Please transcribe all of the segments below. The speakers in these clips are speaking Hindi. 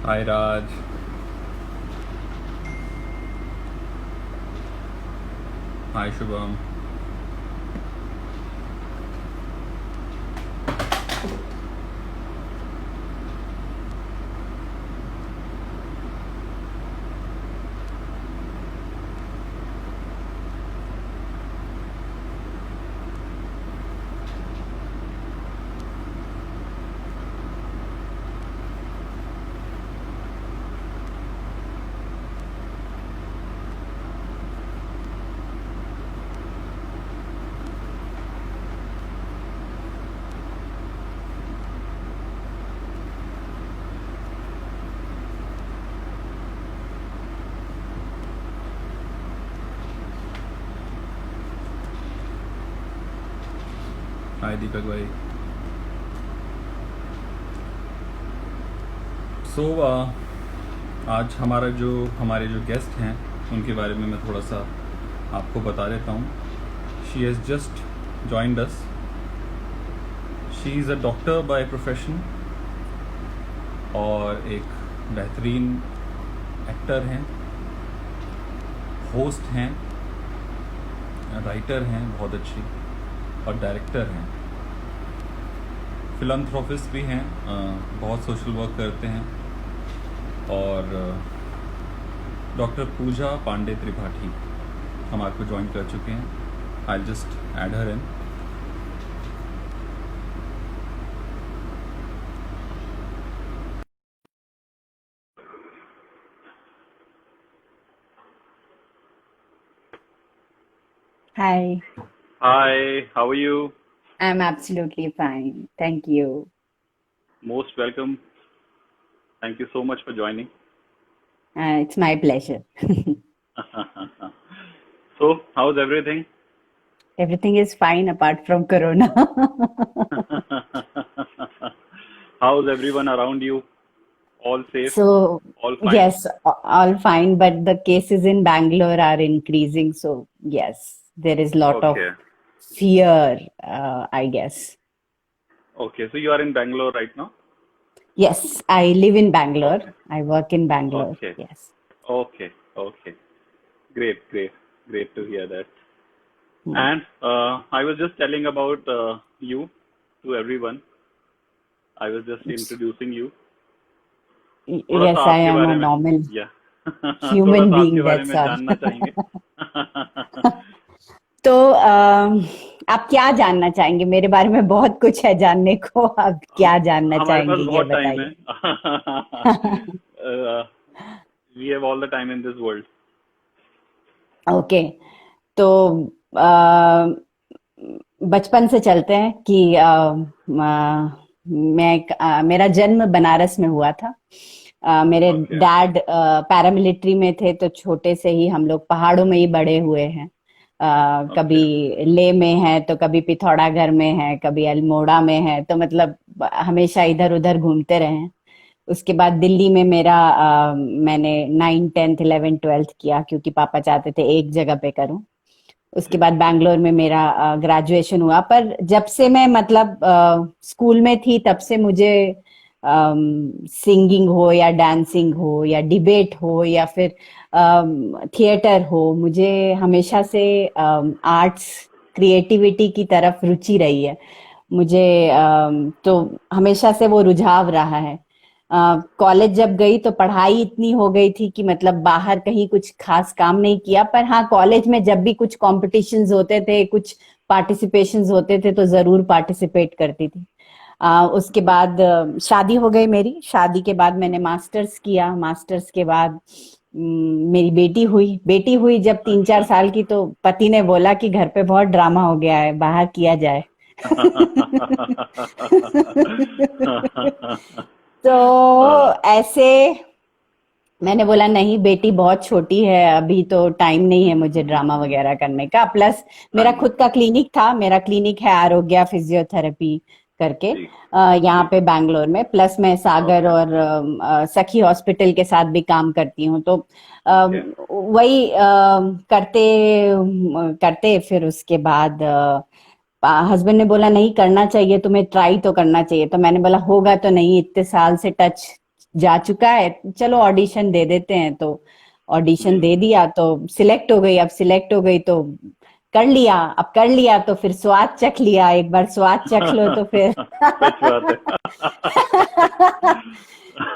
हाय राज। हाय शुभम। हाय दीपक भाई। सो आज हमारे जो गेस्ट हैं उनके बारे में मैं थोड़ा सा आपको बता देता हूँ। She has just joined us. She is a doctor by profession और एक बेहतरीन एक्टर हैं, होस्ट हैं, राइटर हैं बहुत अच्छी, और डायरेक्टर हैं, फिलंथ्रोपिस्ट भी हैं, बहुत सोशल वर्क करते हैं। और डॉक्टर पूजा पांडे त्रिपाठी हमारे को ज्वाइन कर चुके हैं। I just add her in. Hi, Hi, how are you? I'm absolutely fine. Thank you. Most welcome. Thank you so much for joining. It's my pleasure. So, how's everything? Everything is fine apart from Corona. How's everyone around you? All safe? So, All fine? yes, all fine, but the cases in Bangalore are increasing. So, yes, there is lot of Okay. fear, I guess. Okay. So you are in Bangalore right now? Yes, I live in Bangalore. Okay. I work in Bangalore. Okay. Yes. Okay. Okay. Great. Great. Great to hear that. Hmm. And I was just telling about you to everyone. I was just introducing you. थोड़ा सा Yes, I आपके am a बारे में, normal या थोड़ा human सा आपके being, बारे that's में all. जानना चाहेंगे। तो आप क्या जानना चाहेंगे मेरे बारे में? बहुत कुछ है जानने को। आप क्या जानना हमारे पास चाहेंगे ये बहुत टाइम है। बताइए। We have all the time in this world. Okay, तो अ, बचपन से चलते हैं कि मेरा जन्म बनारस में हुआ था। मेरे ओके। डैड पैरामिलिट्री में थे, तो छोटे से ही हम लोग पहाड़ों में ही बड़े हुए हैं। कभी ओके। लेह में है तो कभी पिथौरागढ़ में है, कभी अल्मोड़ा में है, तो मतलब हमेशा इधर उधर घूमते रहे हैं। उसके बाद दिल्ली में मैंने 9, 10, 11, 12 किया, क्योंकि पापा चाहते थे एक जगह पे करूं। उसके जी बाद जी। बैंगलोर में मेरा ग्रेजुएशन हुआ। पर जब से मैं मतलब स्कूल में थी, तब से मुझे सिंगिंग हो या डांसिंग हो या डिबेट हो या फिर थिएटर हो, मुझे हमेशा से आर्ट्स, क्रिएटिविटी की तरफ रुचि रही है। मुझे तो हमेशा से वो रुझाव रहा है। कॉलेज जब गई तो पढ़ाई इतनी हो गई थी कि मतलब बाहर कहीं कुछ खास काम नहीं किया। पर हाँ, कॉलेज में जब भी कुछ कॉम्पिटिशन्स होते थे, कुछ पार्टिसिपेशंस होते थे, तो जरूर पार्टिसिपेट करती थी। उसके बाद शादी हो गई मेरी। शादी के बाद मैंने मास्टर्स किया। मास्टर्स के बाद मेरी बेटी हुई जब 3, 4 साल की, तो पति ने बोला कि घर पे बहुत ड्रामा हो गया है, बाहर किया जाए। तो ऐसे मैंने बोला नहीं, बेटी बहुत छोटी है, अभी तो टाइम नहीं है मुझे ड्रामा वगैरह करने का। प्लस हाँ मेरा जी। खुद का क्लिनिक था। मेरा क्लिनिक है आरोग्य फिजियोथेरेपी करके, जी यहाँ जी। पे बैंगलोर में। प्लस मैं सागर ओके। और सखी हॉस्पिटल के साथ भी काम करती हूँ। तो ओके। वही करते करते फिर उसके बाद हस्बैंड ने बोला नहीं, करना चाहिए तुम्हें, ट्राई तो करना चाहिए। तो मैंने बोला होगा तो नहीं, इतने साल से टच जा चुका है, चलो ऑडिशन दे देते हैं। तो ऑडिशन जी। दे दिया तो सिलेक्ट हो गई। अब सिलेक्ट हो गई तो कर लिया। अब कर लिया तो फिर स्वाद चख लिया। एक बार स्वाद चख लो तो फिर सच बात है।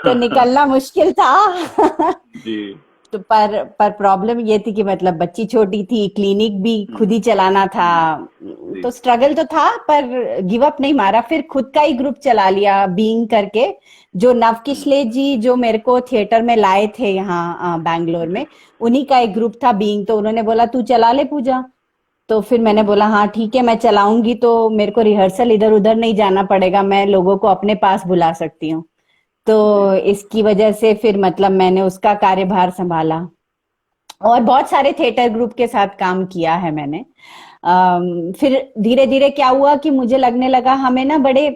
तो निकलना मुश्किल था। जी। तो पर प्रॉब्लम ये थी कि मतलब बच्ची छोटी थी, क्लिनिक भी खुद ही चलाना था। जी। तो स्ट्रगल तो था, पर गिव अप नहीं मारा। फिर खुद का ही ग्रुप चला लिया बीइंग करके। जो नवकिशले जी जो मेरे को थिएटर में लाए थे यहाँ बैंगलोर जी। में, उन्हीं का एक ग्रुप था बीइंग। तो उन्होंने बोला तू चला ले पूजा। तो फिर मैंने बोला हाँ ठीक है, मैं चलाऊंगी। तो मेरे को रिहर्सल इधर उधर नहीं जाना पड़ेगा, मैं लोगों को अपने पास बुला सकती हूँ। तो जी। इसकी वजह से फिर मतलब मैंने उसका कार्यभार संभाला। और बहुत सारे थिएटर ग्रुप के साथ काम किया है मैंने। फिर धीरे धीरे क्या हुआ कि मुझे लगने लगा हमें ना बड़े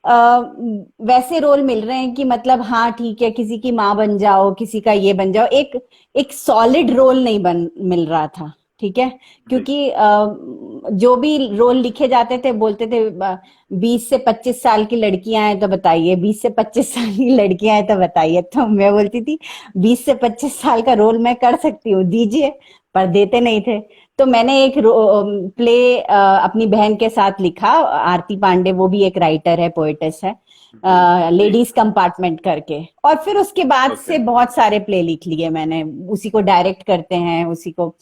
वैसे रोल मिल रहे हैं कि मतलब हाँ ठीक है, किसी की माँ बन जाओ, किसी का ये बन जाओ। एक एक सॉलिड रोल नहीं बन मिल रहा था। ठीक है। जी। क्योंकि जो भी रोल लिखे जाते थे बोलते थे 20 से 25 साल की लड़कियां हैं तो बताइए, 20 से 25 साल की लड़कियां हैं तो बताइए। तो मैं बोलती थी 20 से 25 साल का रोल मैं कर सकती हूँ, दीजिए। पर देते नहीं थे। तो मैंने एक प्ले अपनी बहन के साथ लिखा, आरती पांडे, वो भी एक राइटर है, पोएटेस है, जी। जी। लेडीज कंपार्टमेंट करके। और फिर उसके बाद ओके। से बहुत सारे प्ले लिख लिए मैंने। उसी को डायरेक्ट करते हैं उसी को।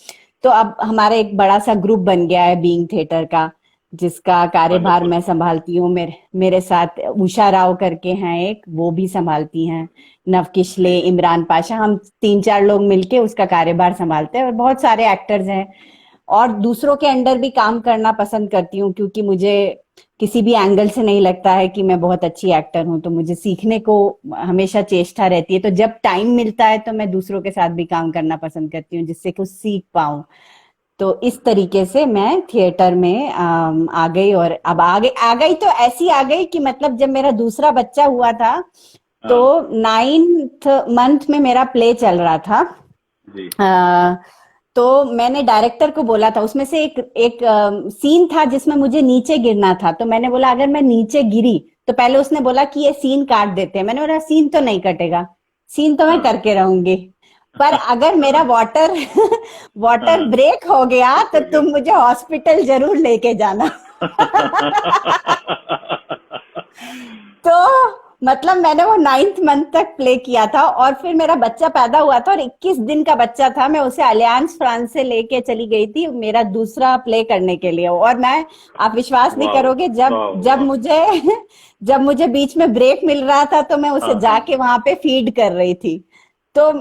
तो अब हमारा एक बड़ा सा ग्रुप बन गया है बीइंग थिएटर का, जिसका कार्यभार वंडरफुल। मैं संभालती हूँ। मेरे मेरे साथ उषा राव करके हैं एक, वो भी संभालती हैं। जी। नवकिशले, इमरान पाशा, हम 3-4 लोग मिलके उसका कार्यभार संभालते हैं। और बहुत सारे एक्टर्स हैं। और दूसरों के अंडर भी काम करना पसंद करती हूँ, क्योंकि मुझे किसी भी एंगल से नहीं लगता है कि मैं बहुत अच्छी एक्टर हूँ। तो मुझे सीखने को हमेशा चेष्टा रहती है। तो जब टाइम मिलता है तो मैं दूसरों के साथ भी काम करना पसंद करती हूँ, जिससे कुछ सीख पाऊं। तो इस तरीके से मैं थिएटर में आ गई। और अब आ गई तो ऐसी आ गई कि मतलब जब मेरा दूसरा बच्चा हुआ था, तो हाँ। 9th मंथ में मेरा प्ले चल रहा था। जी। अ, तो मैंने डायरेक्टर को बोला था, उसमें से एक एक सीन था जिसमें मुझे नीचे गिरना था। तो मैंने बोला अगर मैं नीचे गिरी, तो पहले उसने बोला कि ये सीन काट देते हैं। मैंने बोला सीन तो नहीं कटेगा, सीन तो मैं हाँ। करके रहूंगी। पर अगर मेरा वाटर वाटर हाँ। ब्रेक हो गया ठीक तो हो गया। तुम मुझे हॉस्पिटल जरूर लेके जाना। तो मतलब मैंने वो 9th मंथ तक प्ले किया था। और फिर मेरा बच्चा पैदा हुआ था और 21 दिन का बच्चा था। मैं उसे अलियांस फ्रांस से लेके चली गई थी मेरा दूसरा प्ले करने के लिए। और मैं, आप विश्वास नहीं वाह। करोगे, जब वाह। जब वाह। मुझे जब मुझे बीच में ब्रेक मिल रहा था तो मैं उसे हाँ। हाँ। जाके वहां पे फीड कर रही थी। तो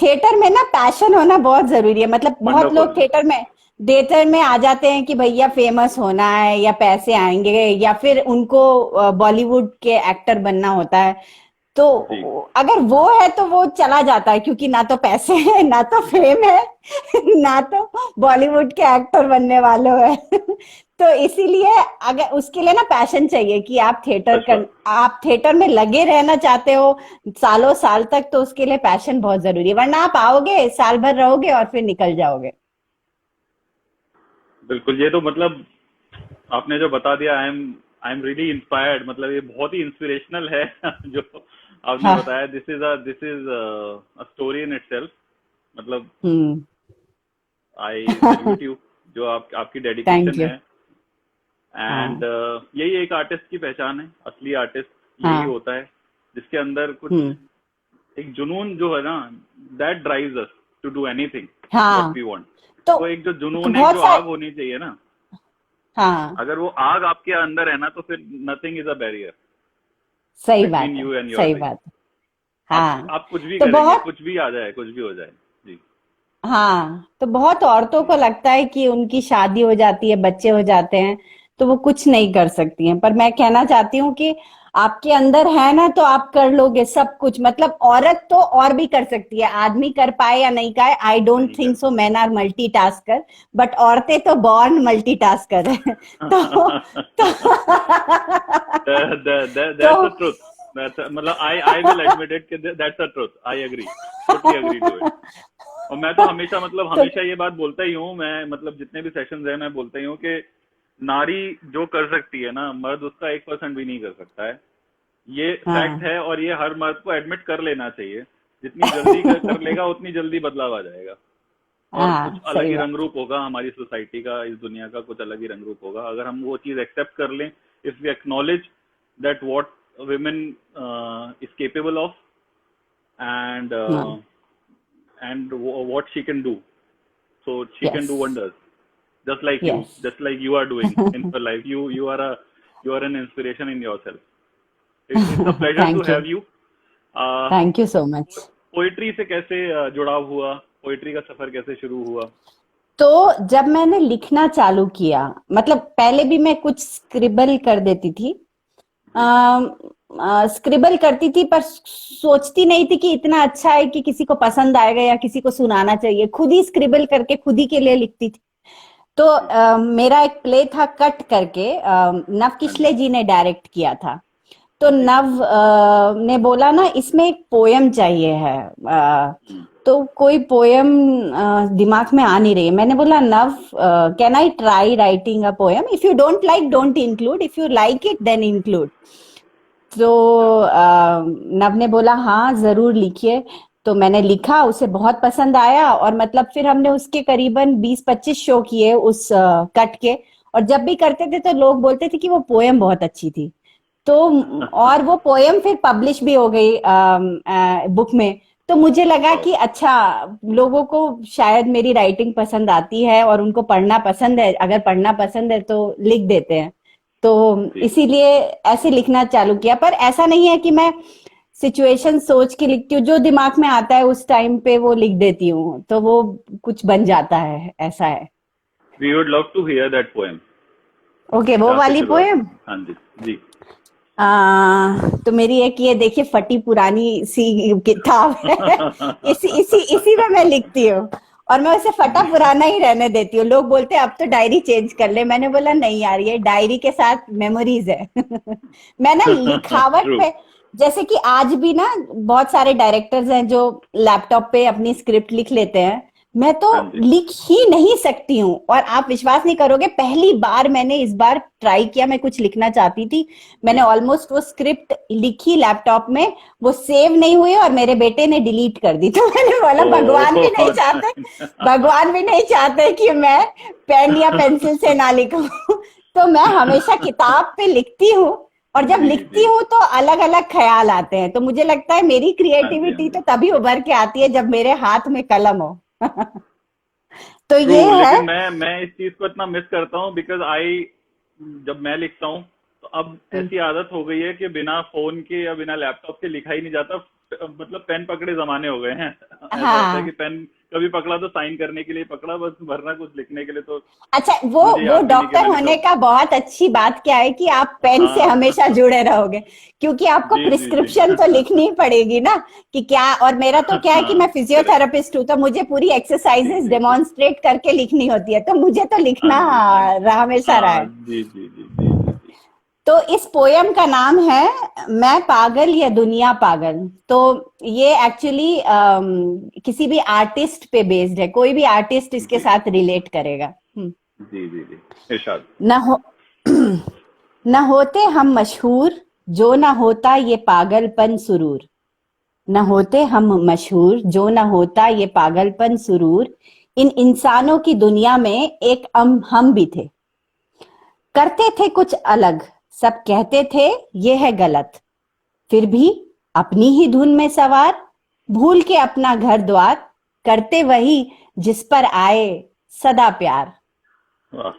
थिएटर में ना पैशन होना बहुत जरूरी है। मतलब बहुत लोग वंडरफुल। थिएटर में आ जाते हैं कि भैया फेमस होना है या पैसे आएंगे, या फिर उनको बॉलीवुड के एक्टर बनना होता है। तो जी। अगर वो है तो वो चला जाता है, क्योंकि ना तो पैसे है, ना तो फेम है, ना तो बॉलीवुड के एक्टर बनने वाले हैं। तो इसीलिए अगर उसके लिए ना पैशन चाहिए कि सच बात। आप थिएटर में लगे रहना चाहते हो सालों साल तक, तो उसके लिए पैशन बहुत जरूरी है। वरना आप आओगे, साल भर रहोगे और फिर निकल जाओगे। बिल्कुल, ये तो मतलब आपने जो बता दिया, आई एम रियली इंस्पायर्ड। मतलब ये बहुत ही इंस्पिरेशनल है जो आपने हाँ। बताया। This is a story in itself. मतलब हम्म। आई सैल्यूट यू, जो आपकी थैंक डेडिकेशन यू। है। एंड हाँ। यही एक आर्टिस्ट की पहचान है। असली आर्टिस्ट यही हाँ। होता है, जिसके अंदर कुछ हम्म। एक जुनून जो है ना, that drives us to do anything what हाँ। We want. तो तो एक जो तो जुनून, एक बहुत जो सारे। आग होनी चाहिए ना, हाँ। अगर वो आग आपके अंदर है ना, तो फिर नथिंग इज अ बैरियर सही बात बिटवीन है। यू एंड योर सही ड्रीम। बात है। आप हाँ। आप कुछ भी तो करेंगे, बहुत कुछ भी आ जाए, कुछ भी हो जाए। जी। हाँ, तो बहुत औरतों को जी। लगता है कि उनकी शादी हो जाती है, बच्चे हो जाते हैं, तो वो कुछ नहीं कर सकती हैं। पर मैं कहना चाहती हूँ कि आपके अंदर है ना, तो आप कर लोगे सब कुछ। मतलब औरत तो और भी कर सकती है, आदमी कर पाए या नहीं पाए, आई डोंट नहीं कर think so, man are multitasker. But औरतें तो बॉर्न मल्टीटास्कर है। तो दैट्स द तो ट्रुथ। मतलब आई विल एडमिट इट कि that's the truth. I agree, totally agree to it. और मैं तो हमेशा, मतलब तो हमेशा ये बात बोलता ही हूँ मैं। मतलब जितने भी सेशंस हैं, मैं बोलता ही हूँ कि नारी जो कर सकती है ना, मर्द उसका 1% भी नहीं कर सकता है। ये फैक्ट हाँ है, और ये हर मर्द को एडमिट कर लेना चाहिए। जितनी जल्दी कर लेगा उतनी जल्दी बदलाव आ जाएगा, और कुछ हाँ अलग सही ही बात। रंग रूप होगा हमारी सोसाइटी का, इस दुनिया का कुछ अलग ही रंग रूप होगा, अगर हम वो चीज एक्सेप्ट कर लें। If we acknowledge that what women is capable of, and हाँ what she can do, so she can yes do wonders, just like you, yes. just like you are doing in your life. You are an inspiration in yourself. It's a pleasure to thank you, have you. uh, thank you so much. Poetry से कैसे जुड़ाव हुआ, पोइट्री का सफर कैसे शुरू हुआ? तो जब मैंने लिखना चालू किया, मतलब पहले भी मैं कुछ स्क्रिबल कर देती थी, जी स्क्रिबल करती थी, पर सोचती नहीं थी कि इतना अच्छा है कि किसी को पसंद आएगा या किसी को सुनाना चाहिए। खुद ही स्क्रिबल करके खुद ही के लिए लिखती थी। तो जी। मेरा एक प्ले था कट करके, नव हाँ जी। किशले जी ने डायरेक्ट किया था। तो जी। नव ने बोला ना इसमें एक पोयम चाहिए है, हम्म। तो कोई पोयम दिमाग में आ नहीं रही है। मैंने बोला now, can I try writing a poem? If you don't like don't include, if you like it then include. तो नव ने बोला हाँ जरूर लिखिए। तो मैंने लिखा, उसे बहुत पसंद आया, और मतलब फिर हमने उसके करीबन 20-25 शो किए उस कट के। और जब भी करते थे तो लोग बोलते थे कि वो पोयम बहुत अच्छी थी। तो और वो पोयम फिर पब्लिश भी हो गई बुक में। तो मुझे लगा वाह। कि अच्छा, लोगों को शायद मेरी राइटिंग पसंद आती है और उनको पढ़ना पसंद है। अगर पढ़ना पसंद है तो लिख देते हैं। तो जी इसीलिए ऐसे लिखना चालू किया। पर ऐसा नहीं है कि मैं सिचुएशन सोच के लिखती हूँ, जो दिमाग में आता है उस टाइम पे वो लिख देती हूँ, तो वो कुछ बन जाता है, ऐसा है। We would love to hear that poem. Okay, वो कहाँ से वाली शुरुआत पोएम। हुई? हाँ जी। जी। तो मेरी एक ये देखिए फटी पुरानी सी किताब है। इसी में मैं लिखती हूँ, और मैं उसे फटा जी। पुराना ही रहने देती हूँ। लोग बोलते हैं अब तो डायरी चेंज कर ले, मैंने बोला नहीं यार, ये डायरी के साथ मेमोरीज है। मैं ना लिखावट ट्रू। पे, जैसे कि आज भी ना बहुत सारे डायरेक्टर्स हैं जो लैपटॉप पे अपनी स्क्रिप्ट लिख लेते हैं, मैं तो हाँ जी। लिख ही नहीं सकती हूँ। और आप विश्वास नहीं करोगे, पहली बार मैंने इस बार ट्राई किया, मैं कुछ लिखना चाहती थी, मैंने जी। ऑलमोस्ट वो स्क्रिप्ट लिखी लैपटॉप में, वो सेव नहीं हुई और मेरे बेटे ने डिलीट कर दी। तो मैंने बोला भगवान भी नहीं ओह चाहते, भगवान भी नहीं चाहते कि मैं पेन या पेंसिल से ना लिखूं। तो मैं हमेशा किताब पे लिखती हूँ, और जब जी लिखती जी। हूँ तो अलग अलग ख्याल आते हैं। तो मुझे लगता है मेरी हाँ जी। हाँ क्रिएटिविटी जी। तो तभी उभर के आती है जब मेरे हाथ में कलम हो। तो ट्रू। ये है। लेकिन मैं इस चीज को इतना मिस करता हूँ, बिकॉज आई, जब मैं लिखता हूँ तो अब ऐसी आदत हो गई है कि बिना फोन के या बिना लैपटॉप के लिखा ही नहीं जाता। मतलब पेन पकड़े जमाने हो गए हैं। ऐसा होता है कि हाँ, पेन कभी पकड़ा तो साइन करने के लिए पकड़ा, बस वरना कुछ लिखने के लिए तो अच्छा, वो मुझे वो याद भी नहीं कि डॉक्टर मैंने होने कब। का बहुत अच्छी बात क्या है कि आप पेन से हाँ। हमेशा जुड़े रहोगे, क्योंकि आपको जी जी जी। प्रिस्क्रिप्शन तो लिखनी ही पड़ेगी ना कि क्या। और मेरा तो क्या है कि मैं हाँ करेक्ट। फिजियोथेरेपिस्ट हूँ, तो मुझे पूरी जी एक्सरसाइजेस जी जी। डेमोन्स्ट्रेट करके लिखनी होती है, तो मुझे तो हाँ लिखना जी। हाँ जी। हमेशा रहा हाँ है। जी जी जी जी जी जी। तो इस पोयम का नाम है मैं पागल या दुनिया पागल। तो ये एक्चुअली किसी भी आर्टिस्ट पे बेस्ड है, कोई भी आर्टिस्ट इसके जी साथ रिलेट करेगा। जी जी जी। इरशाद। न हो न होते हम मशहूर, जो न होता ये पागलपन सुरूर। न होते हम मशहूर, जो न होता ये पागलपन सुरूर। इन इंसानों की दुनिया में एक हम भी थे, करते थे कुछ अलग, सब कहते थे ये है गलत। फिर भी अपनी ही धुन में सवार, भूल के अपना घर द्वार, करते वही जिस पर आए सदा प्यार। वाह।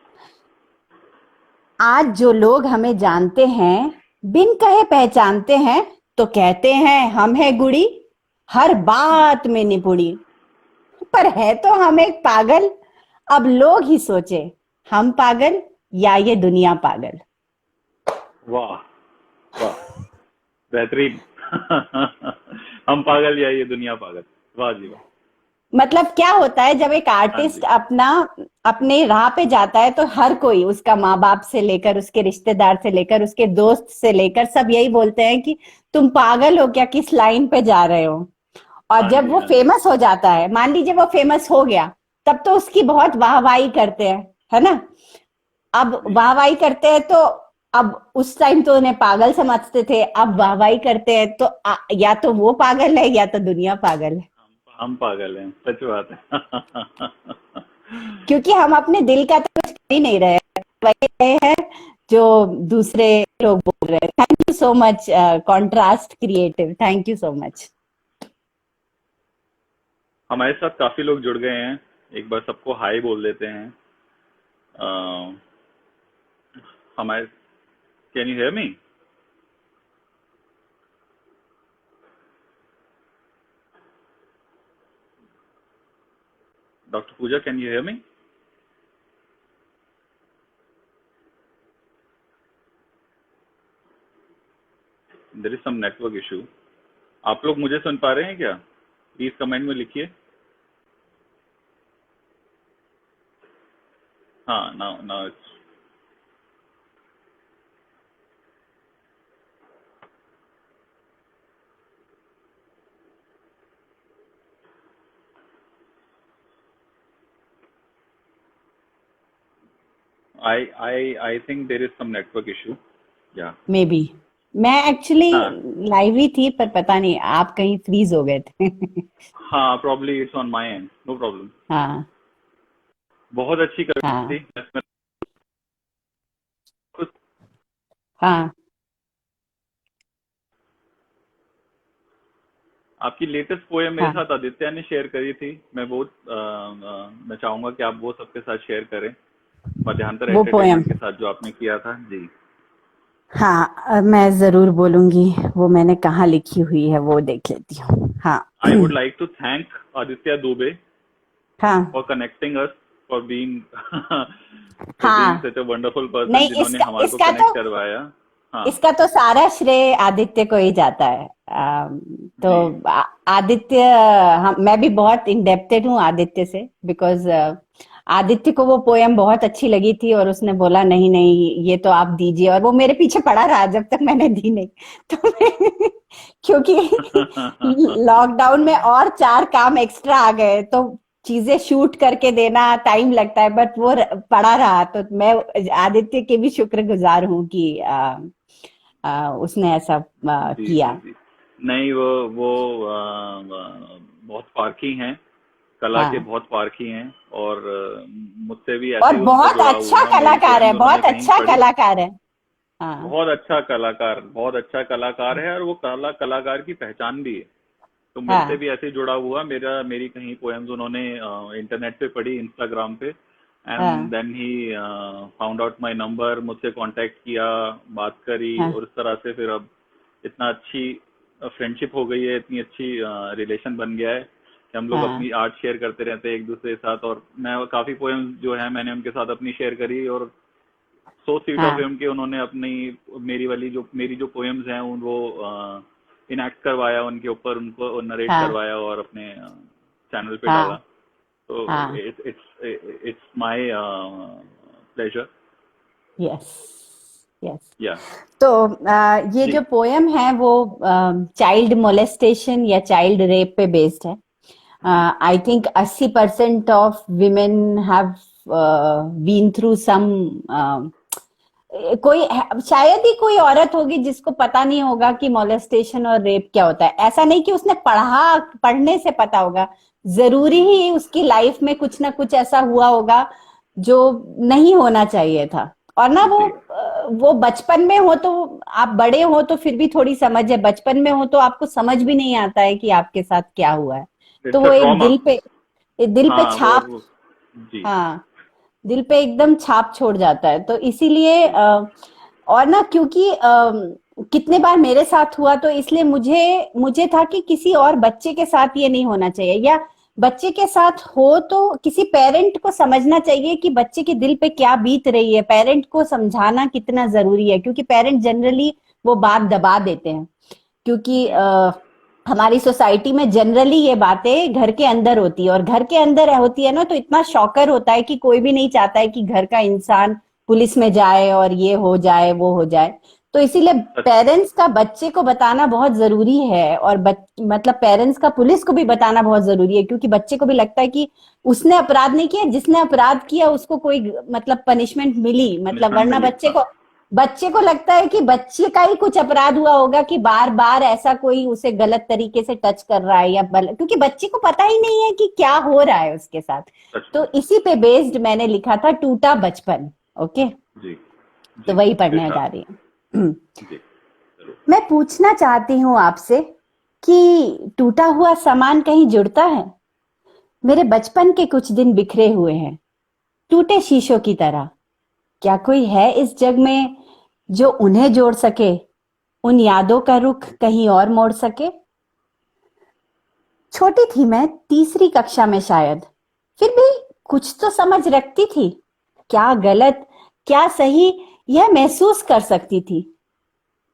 आज जो लोग हमें जानते हैं, बिन कहे पहचानते हैं, तो कहते हैं हम है गुड़ी, हर बात में निपुणी। पर है तो हम एक पागल, अब लोग ही सोचे हम पागल या ये दुनिया पागल। वाह। वाह। बेहतरीन। हम पागल या ये दुनिया पागल। वाह जी वाह। मतलब क्या होता है जब एक हाँ आर्टिस्ट जी। अपना अपने राह पे जाता है, तो हर कोई, उसका माँ बाप से लेकर उसके रिश्तेदार से लेकर उसके दोस्त से लेकर सब यही बोलते हैं कि तुम पागल हो क्या, किस लाइन पे जा रहे हो। और हाँ जब जी। वो हाँ जी। फेमस हो जाता है, मान लीजिए वो फेमस हो गया, तब तो उसकी बहुत वाहवाही करते हैं, है ना। अब जी वाहवाही करते हैं तो अब उस टाइम तो उन्हें पागल समझते थे, अब वाहवाही करते हैं तो या तो वो पागल है या तो दुनिया पागल है। हम पागल हैं, सच बात है। क्योंकि हम अपने दिल का तो कुछ कर ही नहीं रहे हैं, वही रहे हैं जो दूसरे लोग बोल रहे हैं। Thank you so much, contrast creative, thank you so much. हमारे साथ काफी लोग जुड़ गए हैं, एक बार सबको हाय बोल देते हैं। अ, हमारे can you hear me? Doctor Pooja, can you hear me? There is some network issue. आप लोग मुझे सुन पा रहे हैं क्या? प्लीज कमेंट में लिखिए। हाँ, now now it's I think there is some network issue. या मे बी। मैं एक्चुअली हाँ लाइव ही थी, पर पता नहीं आप कहीं फ्रीज हो गए थे। हाँ, probably it's on my end, no problem. हाँ बहुत अच्छी कविता हाँ थी। इसमें कुछ हाँ आपकी लेटेस्ट पोएम मेरे हाँ। साथ आदित्य ने शेयर करी थी। मैं चाहूंगा कि आप वो सबके साथ शेयर करें, मध्यांतर वो पोयम, एंटरटेनमेंट के साथ जो आपने किया था जी। हाँ, मैं जरूर बोलूंगी। वो मैंने कहाँ लिखी हुई है वो देख लेती हूँ। हाँ। I would like to thank Aditya Dubey हाँ for connecting us, for being for being हाँ। सच अ वंडरफुल पर्सन नहीं, जिन्होंने इसका हमारे को इसका तो कनेक्ट करवाया। हाँ इसका तो सारा श्रेय आदित्य को ही जाता है। जी तो आदित्य, मैं भी बहुत इंडेप्टेड हूँ आदित्य से, बिकॉज आदित्य को वो पोयम बहुत अच्छी लगी थी और उसने बोला नहीं नहीं ये तो आप दीजिए, और वो मेरे पीछे पड़ा रहा जब तक मैंने दी नहीं। तो क्योंकि लॉकडाउन में और 4 काम एक्स्ट्रा आ गए, तो चीजें शूट करके देना टाइम लगता है, बट वो पड़ा रहा। तो मैं आदित्य के भी शुक्रगुजार हूँ कि उसने ऐसा जी जी किया। जी। नहीं, वो बहुत पारखी हैं, कला के हाँ, बहुत पारखी हैं। और मुझसे भी और ऐसे ही उनका बहुत जुड़ाव अच्छा हुआ, मेरी कलाकार है, पोएम्स उन्होंने बहुत कहीं अच्छा पढ़ी। कलाकार है। हाँ बहुत अच्छा कलाकार, बहुत अच्छा कलाकार है, और वो कलाकार की पहचान भी है। तो मेरे से हाँ भी ऐसे ही जुड़ा हुआ, मेरी कहीं पोएम्स उन्होंने इंटरनेट पे पढ़ी, इंस्टाग्राम पे। एंड हाँ then he found out my number, मुझसे कांटेक्ट किया, बात करी, हाँ और इस तरह से फिर अब इतना अच्छी फ्रेंडशिप हो गई है, इतनी अच्छी रिलेशन बन गया है कि हम लोग हाँ अपनी आर्ट शेयर करते रहते हैं एक दूसरे के साथ। और मैं काफी पोएम्स जो है मैंने उनके साथ अपनी शेयर करी, और सो स्वीट ऑफ हाँ हिम कि उन्होंने अपनी मेरी जो पोएम्स हैं उन वो इनएक्ट करवाया, उनके ऊपर उनको नरेट हाँ करवाया और अपने चैनल पे डाला। हाँ तो हाँ। It's my pleasure. Yes yes. या तो ये जी जो पोयम है वो चाइल्ड मोलेस्टेशन या चाइल्ड रेप पे बेस्ड है। जी I think 80% of women have been through some, कोई शायद ही कोई औरत होगी जिसको पता नहीं होगा कि मोलेस्टेशन और रेप क्या होता है। ऐसा नहीं कि उसने पढ़ने से पता होगा, जरूरी ही उसकी लाइफ में कुछ ना कुछ ऐसा हुआ होगा जो नहीं होना चाहिए था। और ना जी। वो बचपन में हो तो, आप बड़े हो तो फिर भी थोड़ी समझ है, बचपन में हो तो आपको समझ भी नहीं आता है कि आपके साथ क्या हुआ है। तो इट्स अ वो एक ट्रॉमा। दिल पे हाँ छाप, जी हाँ, दिल पे एकदम छाप छोड़ जाता है। तो इसीलिए जी और ना क्योंकि कितने बार मेरे साथ हुआ, तो इसलिए मुझे मुझे था कि किसी और बच्चे के साथ ये नहीं होना चाहिए, या बच्चे के साथ हो तो किसी पेरेंट को समझना चाहिए कि बच्चे के दिल पे क्या बीत रही है। पेरेंट को समझाना कितना जरूरी है, क्योंकि पेरेंट जनरली वो बात दबा देते हैं। क्योंकि जी हमारी सोसाइटी में जनरली ये बातें घर के अंदर होती है, और घर के अंदर होती है ना तो इतना शॉकर होता है कि कोई भी नहीं चाहता है कि घर का इंसान पुलिस में जाए और ये हो जाए वो हो जाए। तो इसीलिए सच। पेरेंट्स का बच्चे को बताना बहुत जरूरी है, और मतलब पेरेंट्स का पुलिस को भी बताना बहुत जरूरी है, क्योंकि बच्चे को भी लगता है कि उसने अपराध नहीं किया, जिसने अपराध किया उसको कोई मतलब पनिशमेंट मिली, मतलब पनिशमेंट वरना मिली, बच्चे हाँ। को बच्चे को लगता है कि बच्चे का ही कुछ अपराध हुआ होगा कि बार बार ऐसा कोई उसे गलत तरीके से टच कर रहा है, या क्योंकि बच्चे को पता ही नहीं है कि क्या हो रहा है उसके साथ। सच तो में। इसी पे बेस्ड मैंने लिखा था टूटा बचपन। ओके, जी तो जी। वही पढ़ने बेशक। जा रही हूँ। जी जरूर। मैं पूछना चाहती हूँ आपसे कि टूटा हुआ सामान कहीं जुड़ता है? मेरे बचपन के कुछ दिन बिखरे हुए हैं, टूटे शीशों की तरह। क्या कोई है इस जग में जो उन्हें जोड़ सके, उन यादों का रुख कहीं और मोड़ सके? छोटी थी मैं, तीसरी कक्षा में शायद, फिर भी कुछ तो समझ रखती थी। क्या गलत, क्या सही, यह महसूस कर सकती थी।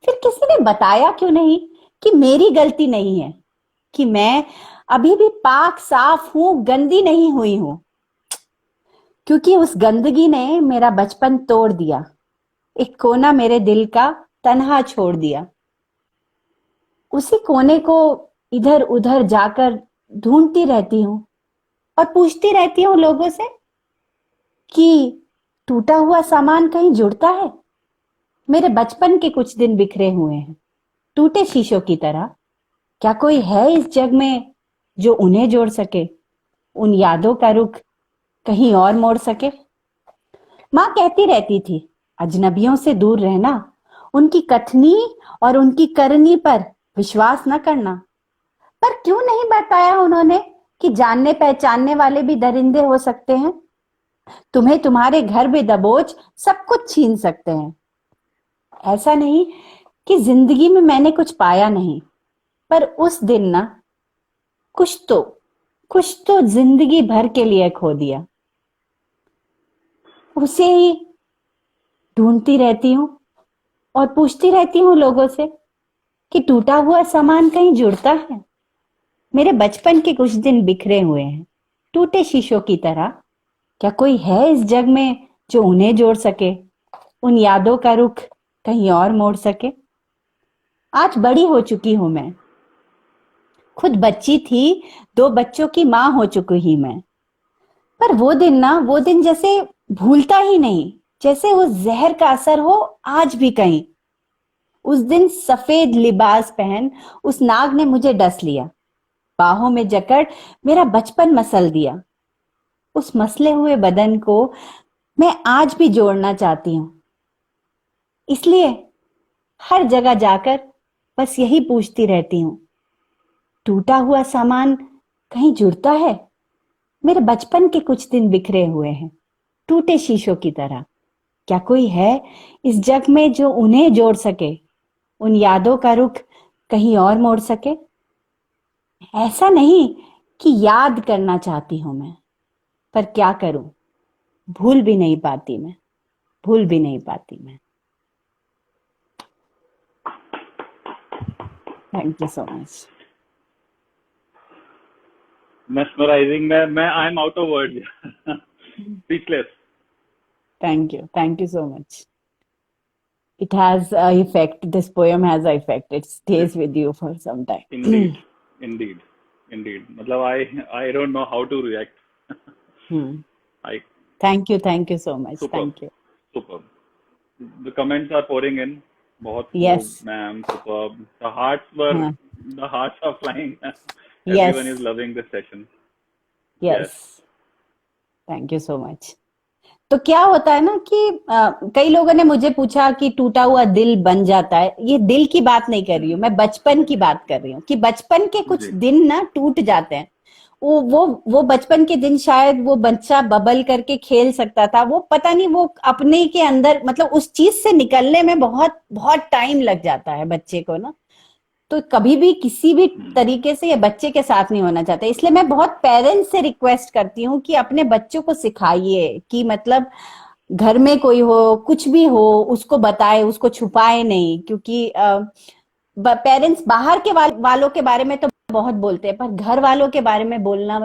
फिर किसी ने बताया क्यों नहीं कि मेरी गलती नहीं है, कि मैं अभी भी पाक साफ हूं, गंदी नहीं हुई हूं। क्योंकि उस गंदगी ने मेरा बचपन तोड़ दिया, एक कोना मेरे दिल का तन्हा छोड़ दिया। उसी कोने को इधर उधर जाकर ढूंढती रहती हूँ और पूछती रहती हूँ लोगों से कि टूटा हुआ सामान कहीं जुड़ता है? मेरे बचपन के कुछ दिन बिखरे हुए हैं, टूटे शीशों की तरह। क्या कोई है इस जग में जो उन्हें जोड़ सके, उन यादों का रुख कहीं और मोड़ सके? माँ कहती रहती थी, अजनबियों से दूर रहना, उनकी कथनी और उनकी करनी पर विश्वास न करना। पर क्यों नहीं बताया उन्होंने कि जानने पहचानने वाले भी दरिंदे हो सकते हैं, तुम्हें तुम्हारे घर में दबोच सब कुछ छीन सकते हैं। ऐसा नहीं कि जिंदगी में मैंने कुछ पाया नहीं, पर उस दिन ना कुछ तो कुछ तो जिंदगी भर के लिए खो दिया। उसे ही ढूंढती रहती हूँ और पूछती रहती हूँ लोगों से कि टूटा हुआ सामान कहीं जुड़ता है? मेरे बचपन के कुछ दिन बिखरे हुए हैं, टूटे शीशों की तरह। क्या कोई है इस जग में जो उन्हें जोड़ सके, उन यादों का रुख कहीं और मोड़ सके? आज बड़ी हो चुकी हूं मैं, खुद बच्ची थी, दो बच्चों की मां हो चुकी ही मैं। पर वो दिन ना, वो दिन जैसे भूलता ही नहीं, जैसे उस जहर का असर हो आज भी कहीं। उस दिन सफेद लिबास पहन उस नाग ने मुझे डस लिया, बाहों में जकड़ मेरा बचपन मसल दिया। उस मसले हुए बदन को मैं आज भी जोड़ना चाहती हूँ, इसलिए हर जगह जाकर बस यही पूछती रहती हूँ, टूटा हुआ सामान कहीं जुड़ता है? मेरे बचपन के कुछ दिन बिखरे हुए हैं, टूटे शीशों की तरह। क्या कोई है इस जग में जो उन्हें जोड़ सके, उन यादों का रुख कहीं और मोड़ सके? ऐसा नहीं कि याद करना चाहती हूं मैं, पर क्या करूं, भूल भी नहीं पाती मैं, भूल भी नहीं पाती मैं। Thank you so much. Mesmerising. मैं I am out of word, speechless. Thank you so much. It has a effect. This poem has a effect. It stays with you for some indeed, time. Indeed, indeed. मतलब I don't know how to react. Hmm. I Thank you so much. Super, Thank you. Super. The comments are pouring in। बहुत लोग, Yes. मैम सुपर, हाँ, the hearts are flying. Everyone is yes. Loving this session. Yes. Yes. Thank you so much. तो क्या होता है ना कि कई लोगों ने मुझे पूछा कि टूटा हुआ दिल बन जाता है। ये दिल की बात नहीं कर रही हूँ मैं, बचपन की बात कर रही हूँ कि बचपन के कुछ जी दिन ना टूट जाते हैं। वो बचपन के दिन शायद वो बच्चा बबल करके खेल सकता था, वो पता नहीं, वो अपने के अंदर मतलब उस चीज से निकलने में बहुत बहुत टाइम लग जाता है बच्चे को ना। तो कभी भी किसी भी तरीके से ये बच्चे के साथ नहीं होना चाहते। इसलिए मैं बहुत पेरेंट्स से रिक्वेस्ट करती हूँ कि अपने बच्चों को सिखाइए कि मतलब घर में कोई हो, कुछ भी हो, उसको बताए, उसको छुपाए नहीं। क्योंकि पेरेंट्स बाहर के वालों के बारे में तो बहुत बोलते हैं, पर घर वालों के बारे में बोलना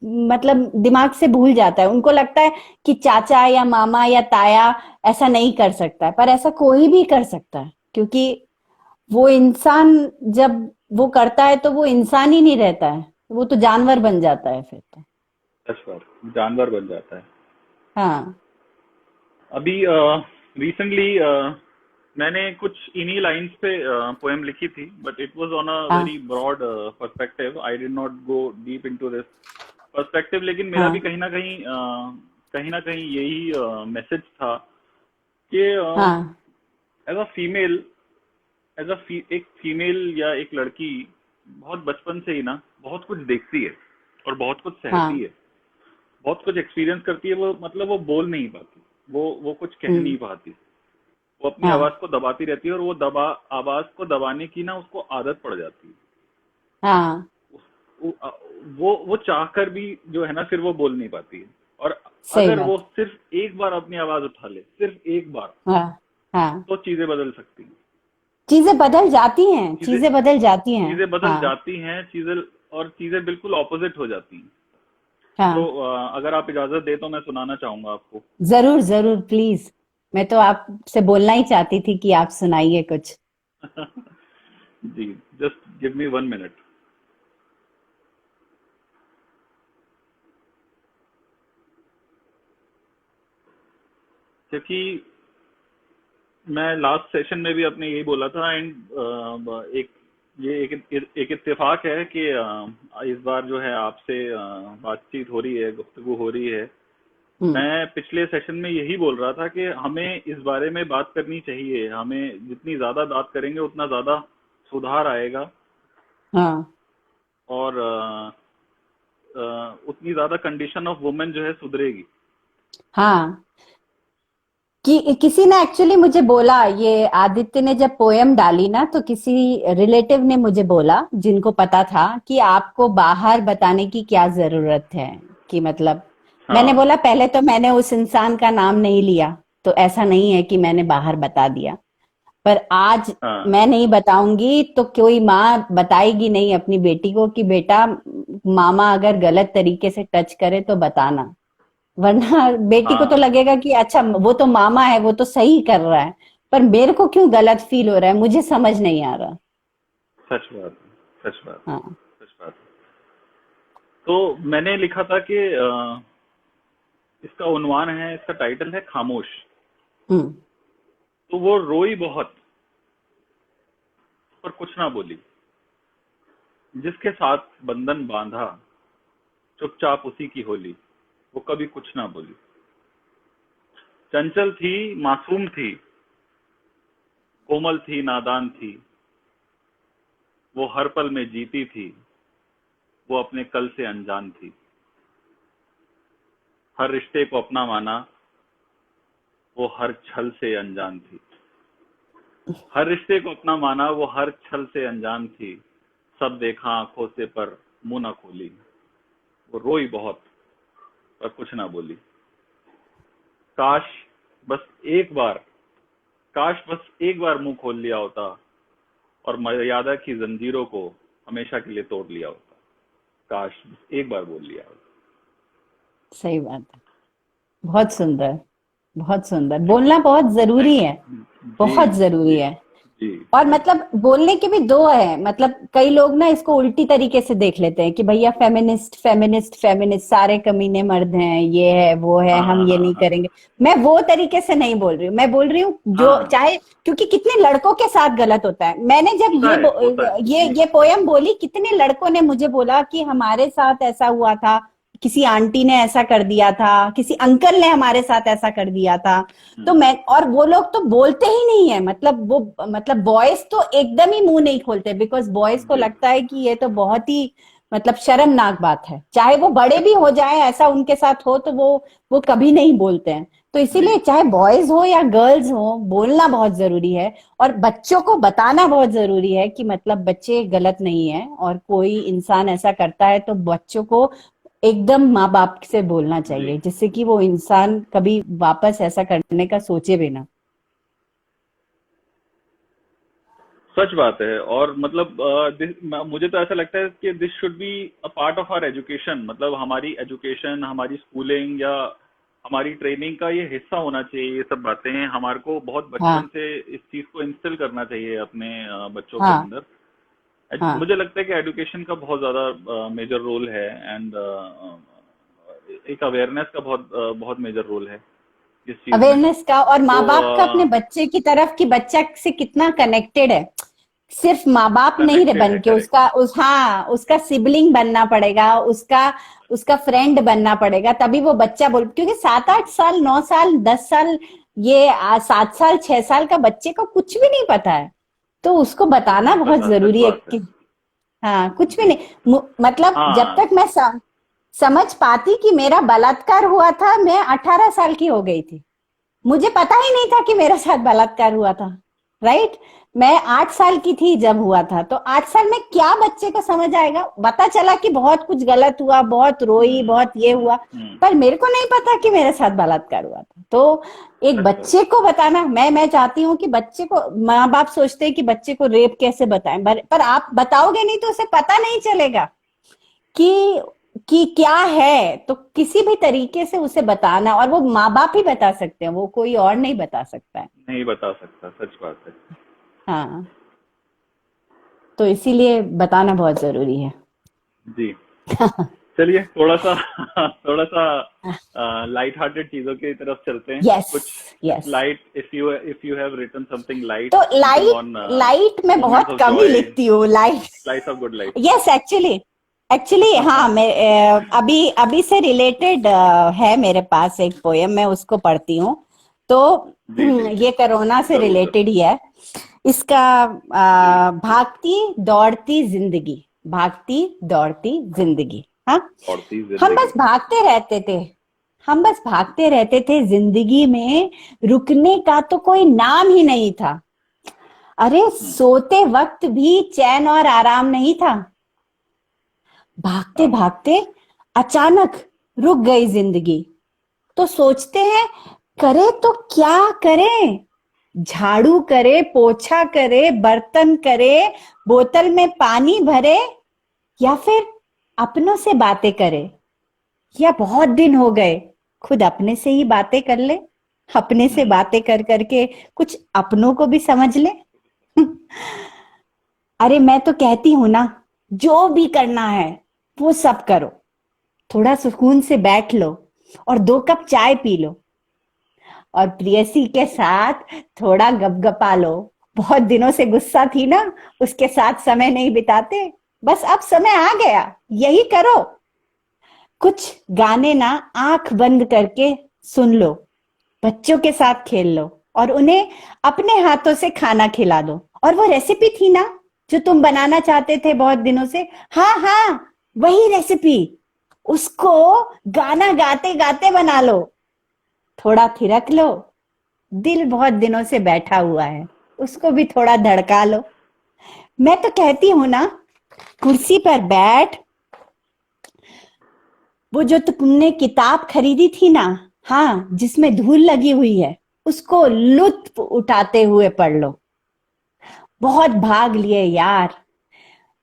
मतलब दिमाग से भूल जाता है। उनको लगता है कि चाचा या मामा या ताया ऐसा नहीं कर सकता है, पर ऐसा कोई भी कर सकता है। क्योंकि वो इंसान जब वो करता है तो वो इंसान ही नहीं रहता है, वो तो जानवर बन जाता है फिर तो। सच बात, जानवर बन जाता है। हाँ। अभी रिसेंटली मैंने कुछ इन्हीं लाइंस पे पोएम लिखी थी, but it was on a हाँ very broad perspective. I did not go deep into this perspective, लेकिन मेरा भी हाँ कहीं ना कहीं यही मैसेज था कि हाँ एज अ फीमेल, एक फीमेल या एक लड़की बहुत बचपन से ही ना बहुत कुछ देखती है और बहुत कुछ सहती हाँ है, बहुत कुछ एक्सपीरियंस करती है। वो मतलब वो बोल नहीं पाती, वो कुछ कह नहीं हम्म पाती, वो अपनी हाँ आवाज को दबाती रहती है, और वो आवाज को दबाने की ना उसको आदत पड़ जाती है। हाँ वो वो चाह कर भी जो है ना फिर वो बोल नहीं पाती है। और सही अगर वो बात। सिर्फ एक बार अपनी आवाज उठा ले, सिर्फ एक बार, हाँ हाँ तो चीजें बदल सकती हैं। चीजें बदल जाती हैं, चीजें चीजें बदल जाती हैं। चीजें बदल हाँ जाती हैं, चीजें बिल्कुल ऑपोजिट हो जाती हैं। तो हाँ अगर आप इजाजत दे तो मैं सुनाना चाहूंगा आपको। जरूर जरूर प्लीज। मैं तो आपसे बोलना ही चाहती थी कि आप सुनाइए कुछ। जी, जस्ट गिव मी 1 मिनट। क्योंकि मैं लास्ट सेशन में भी अपने यही बोला था, एंड एक एक इत्तेफाक है कि इस बार जो है आपसे बातचीत हो रही है, गुफ्तगू हो रही है। हम्म मैं पिछले सेशन में यही बोल रहा था कि हमें इस बारे में बात करनी चाहिए, हमें जितनी ज्यादा बात करेंगे उतना ज्यादा सुधार आएगा, हाँ और उतनी ज्यादा कंडीशन ऑफ वुमेन जो है सुधरेगी। हाँ कि किसी ने एक्चुअली मुझे बोला, ये आदित्य ने जब पोयम डाली ना, तो किसी रिलेटिव ने मुझे बोला जिनको पता था कि आपको बाहर बताने की क्या जरूरत है, कि मतलब मैंने हाँ बोला पहले तो मैंने उस इंसान का नाम नहीं लिया, तो ऐसा नहीं है कि मैंने बाहर बता दिया। पर आज हाँ मैं नहीं बताऊंगी तो कोई माँ बताएगी नहीं अपनी बेटी को कि बेटा मामा अगर गलत तरीके से टच करे तो बताना, वरना बेटी को तो हाँ, लगेगा कि अच्छा वो तो मामा है, वो तो सही कर रहा है, पर मेरे को क्यों गलत फील हो रहा है, मुझे समझ नहीं आ रहा। सच बात है, सच बात है, हाँ सच बात है। तो मैंने लिखा था कि इसका उन्वान है, इसका टाइटल है खामोश। हम्म तो वो रोई बहुत, पर कुछ ना बोली। जिसके साथ बंधन बांधा, चुपचाप उसी की होली, वो कभी कुछ ना बोली। चंचल थी, मासूम थी, कोमल थी, नादान थी, वो हर पल में जीती थी, वो अपने कल से अनजान थी। हर रिश्ते को अपना माना, वो हर छल से अनजान थी। हर रिश्ते को अपना माना, वो हर छल से अनजान थी। सब देखा आंखों से पर मुंह न खोली। वो रोई बहुत, पर कुछ ना बोली। काश बस एक बार काश बस एक बार मुंह खोल लिया होता, और मर्यादा की जंजीरों को हमेशा के लिए तोड़ लिया होता। काश बस एक बार बोल लिया होता। सही बात है। बहुत सुंदर, बहुत सुंदर। थैंक यू, बोलना बहुत जरूरी थैंक है, यू। जी बहुत जरूरी जी है। जी और जी। मतलब बोलने के भी दो है, मतलब कई लोग ना इसको उल्टी तरीके से देख लेते हैं कि भैया फेमिनिस्ट फेमिनिस्ट फेमिनिस्ट सारे कमीने मर्द हैं, ये है वो है, हम हाँ ये हाँ नहीं हाँ करेंगे। मैं वो तरीके से नहीं बोल रही हूँ, मैं बोल रही हूँ जो हाँ। चाहे, क्योंकि कितने लड़कों के साथ गलत होता है। मैंने जब होता है जी। ये पोयम बोली, कितने लड़कों ने मुझे बोला कि हमारे साथ ऐसा हुआ था, किसी आंटी ने ऐसा कर दिया था, किसी अंकल ने हमारे साथ ऐसा कर दिया था। तो हम्म, मैं, और वो लोग तो बोलते ही नहीं है, मतलब वो, मतलब बॉयज तो एकदम ही मुंह नहीं खोलते, बिकॉज बॉयज को जी लगता है कि ये तो बहुत ही मतलब शर्मनाक बात है, चाहे वो बड़े भी हो जाए, ऐसा उनके साथ हो तो वो कभी नहीं बोलते हैं। तो जी इसीलिए चाहे बॉयज हो या गर्ल्स हो, बोलना बहुत जरूरी है। और बच्चों को बताना बहुत जरूरी है कि मतलब बच्चे गलत नहीं है, और कोई इंसान ऐसा करता है तो बच्चों को एकदम माँ बाप से बोलना जी। चाहिए, जिससे कि वो इंसान कभी वापस ऐसा करने का सोचे भी ना। सच बात है। और मतलब मुझे तो ऐसा लगता है कि this should be a part of our education. मतलब हमारी एजुकेशन, हमारी स्कूलिंग या हमारी ट्रेनिंग का ये हिस्सा होना चाहिए। ये सब बातें हमारे को बहुत बचपन हाँ से इस चीज को इंस्टिल करना चाहिए अपने बच्चों के हाँ अंदर। हाँ मुझे लगता है कि एजुकेशन का बहुत ज्यादा मेजर रोल है, एंड एक अवेयरनेस का बहुत बहुत मेजर रोल है। इस चीज में। अवेयरनेस का, और माँ तो बाप का अपने बच्चे की तरफ कि बच्चा से कितना कनेक्टेड है। सिर्फ माँ बाप नहीं रहे कनेक्टेड बन है, के, करेक्ट। उसका हाँ उसका सिबलिंग बनना पड़ेगा, उसका उसका फ्रेंड बनना पड़ेगा, तभी वो बच्चा बोल, क्योंकि 7-8 साल, 9 साल, 10 साल, ये 7 साल 6 साल का बच्चे को कुछ भी नहीं पता है। तो उसको कुछ बताना नहीं बहुत पता, सच जरूरी है बात है। कि हाँ कुछ भी जी। नहीं। मतलब जब हाँ। तक मैं समझ पाती कि मेरा बलात्कार हुआ था, मैं 18 साल की हो गई थी। मुझे पता ही नहीं था कि मेरे साथ बलात्कार हुआ था। राइट। मैं 8 साल की थी जब हुआ था, तो 8 साल में क्या बच्चे को समझ आएगा। पता चला कि बहुत कुछ गलत हुआ, बहुत रोई, हम्म। बहुत ये हुआ, हम्म। पर मेरे को नहीं पता कि मेरे साथ बलात्कार हुआ था। तो एक सच बात। बच्चे को बताना, मैं चाहती हूँ कि बच्चे को, माँ बाप सोचते हैं कि बच्चे को रेप कैसे बताएं, पर आप बताओगे नहीं तो उसे पता नहीं चलेगा कि क्या है। तो किसी भी तरीके से उसे बताना, और वो माँ बाप ही बता सकते हैं, वो कोई और नहीं बता सकता है। नहीं बता सकता, सच बात है। हाँ, तो इसीलिए बताना बहुत जरूरी है। जी। चलिए थोड़ा सा थोड़ा सा लाइट हार्टेड चीजों की तरफ चलते हैं। यस, कुछ कुछ yes. Light, if you have written something light, तो समथिंग लाइट, ऑन लाइट मैं मोमेंट्स बहुत ऑफ कम ही जॉय, लिखती हूँ light. Slice of good life. Yes, actually, actually हाँ, मैं अभी अभी से रिलेटेड है मेरे पास एक पोयम, मैं उसको पढ़ती हूँ। तो जी जी जी, ये कोरोना से जरूर जरूर। रिलेटेड ही है। इसका जी। भागती दौड़ती जिंदगी, भागती दौड़ती जिंदगी। हाँ, और थी हम जिंदगी। बस भागते रहते थे, हम बस भागते रहते थे जिंदगी में, रुकने का तो कोई नाम ही नहीं था। अरे हम्म। सोते वक्त भी चैन और आराम नहीं था। भागते हाँ। भागते अचानक रुक गई जिंदगी। तो सोचते हैं, करे तो क्या करें। झाड़ू करे, पोछा करे, बर्तन करे, बोतल में पानी भरे, या फिर अपनों से बातें करे। या बहुत दिन हो गए, खुद अपने से ही बातें कर ले। अपने से हम्म। बातें कर करके कुछ अपनों को भी समझ ले। अरे मैं तो कहती हूं ना, जो भी करना है वो सब करो। थोड़ा सुकून से बैठ लो और 2 कप चाय पी लो, और प्रियसी के साथ थोड़ा गपगपा लो। बहुत दिनों से गुस्सा थी ना, उसके साथ समय नहीं बिताते, बस अब समय आ गया, यही करो। कुछ गाने ना आंख बंद करके सुन लो, बच्चों के साथ खेल लो, और उन्हें अपने हाथों से खाना खिला दो। और वो रेसिपी थी ना जो तुम बनाना चाहते थे बहुत दिनों से, हाँ हाँ, वही रेसिपी, उसको गाना गाते गाते बना लो। थोड़ा थिरक लो, दिल बहुत दिनों से बैठा हुआ है, उसको भी थोड़ा धड़का लो। मैं तो कहती हूं ना, कुर्सी पर बैठ, वो जो तुमने किताब खरीदी थी ना, हाँ, जिसमें धूल लगी हुई है, उसको लुत्फ उठाते हुए पढ़ लो। बहुत भाग लिए यार,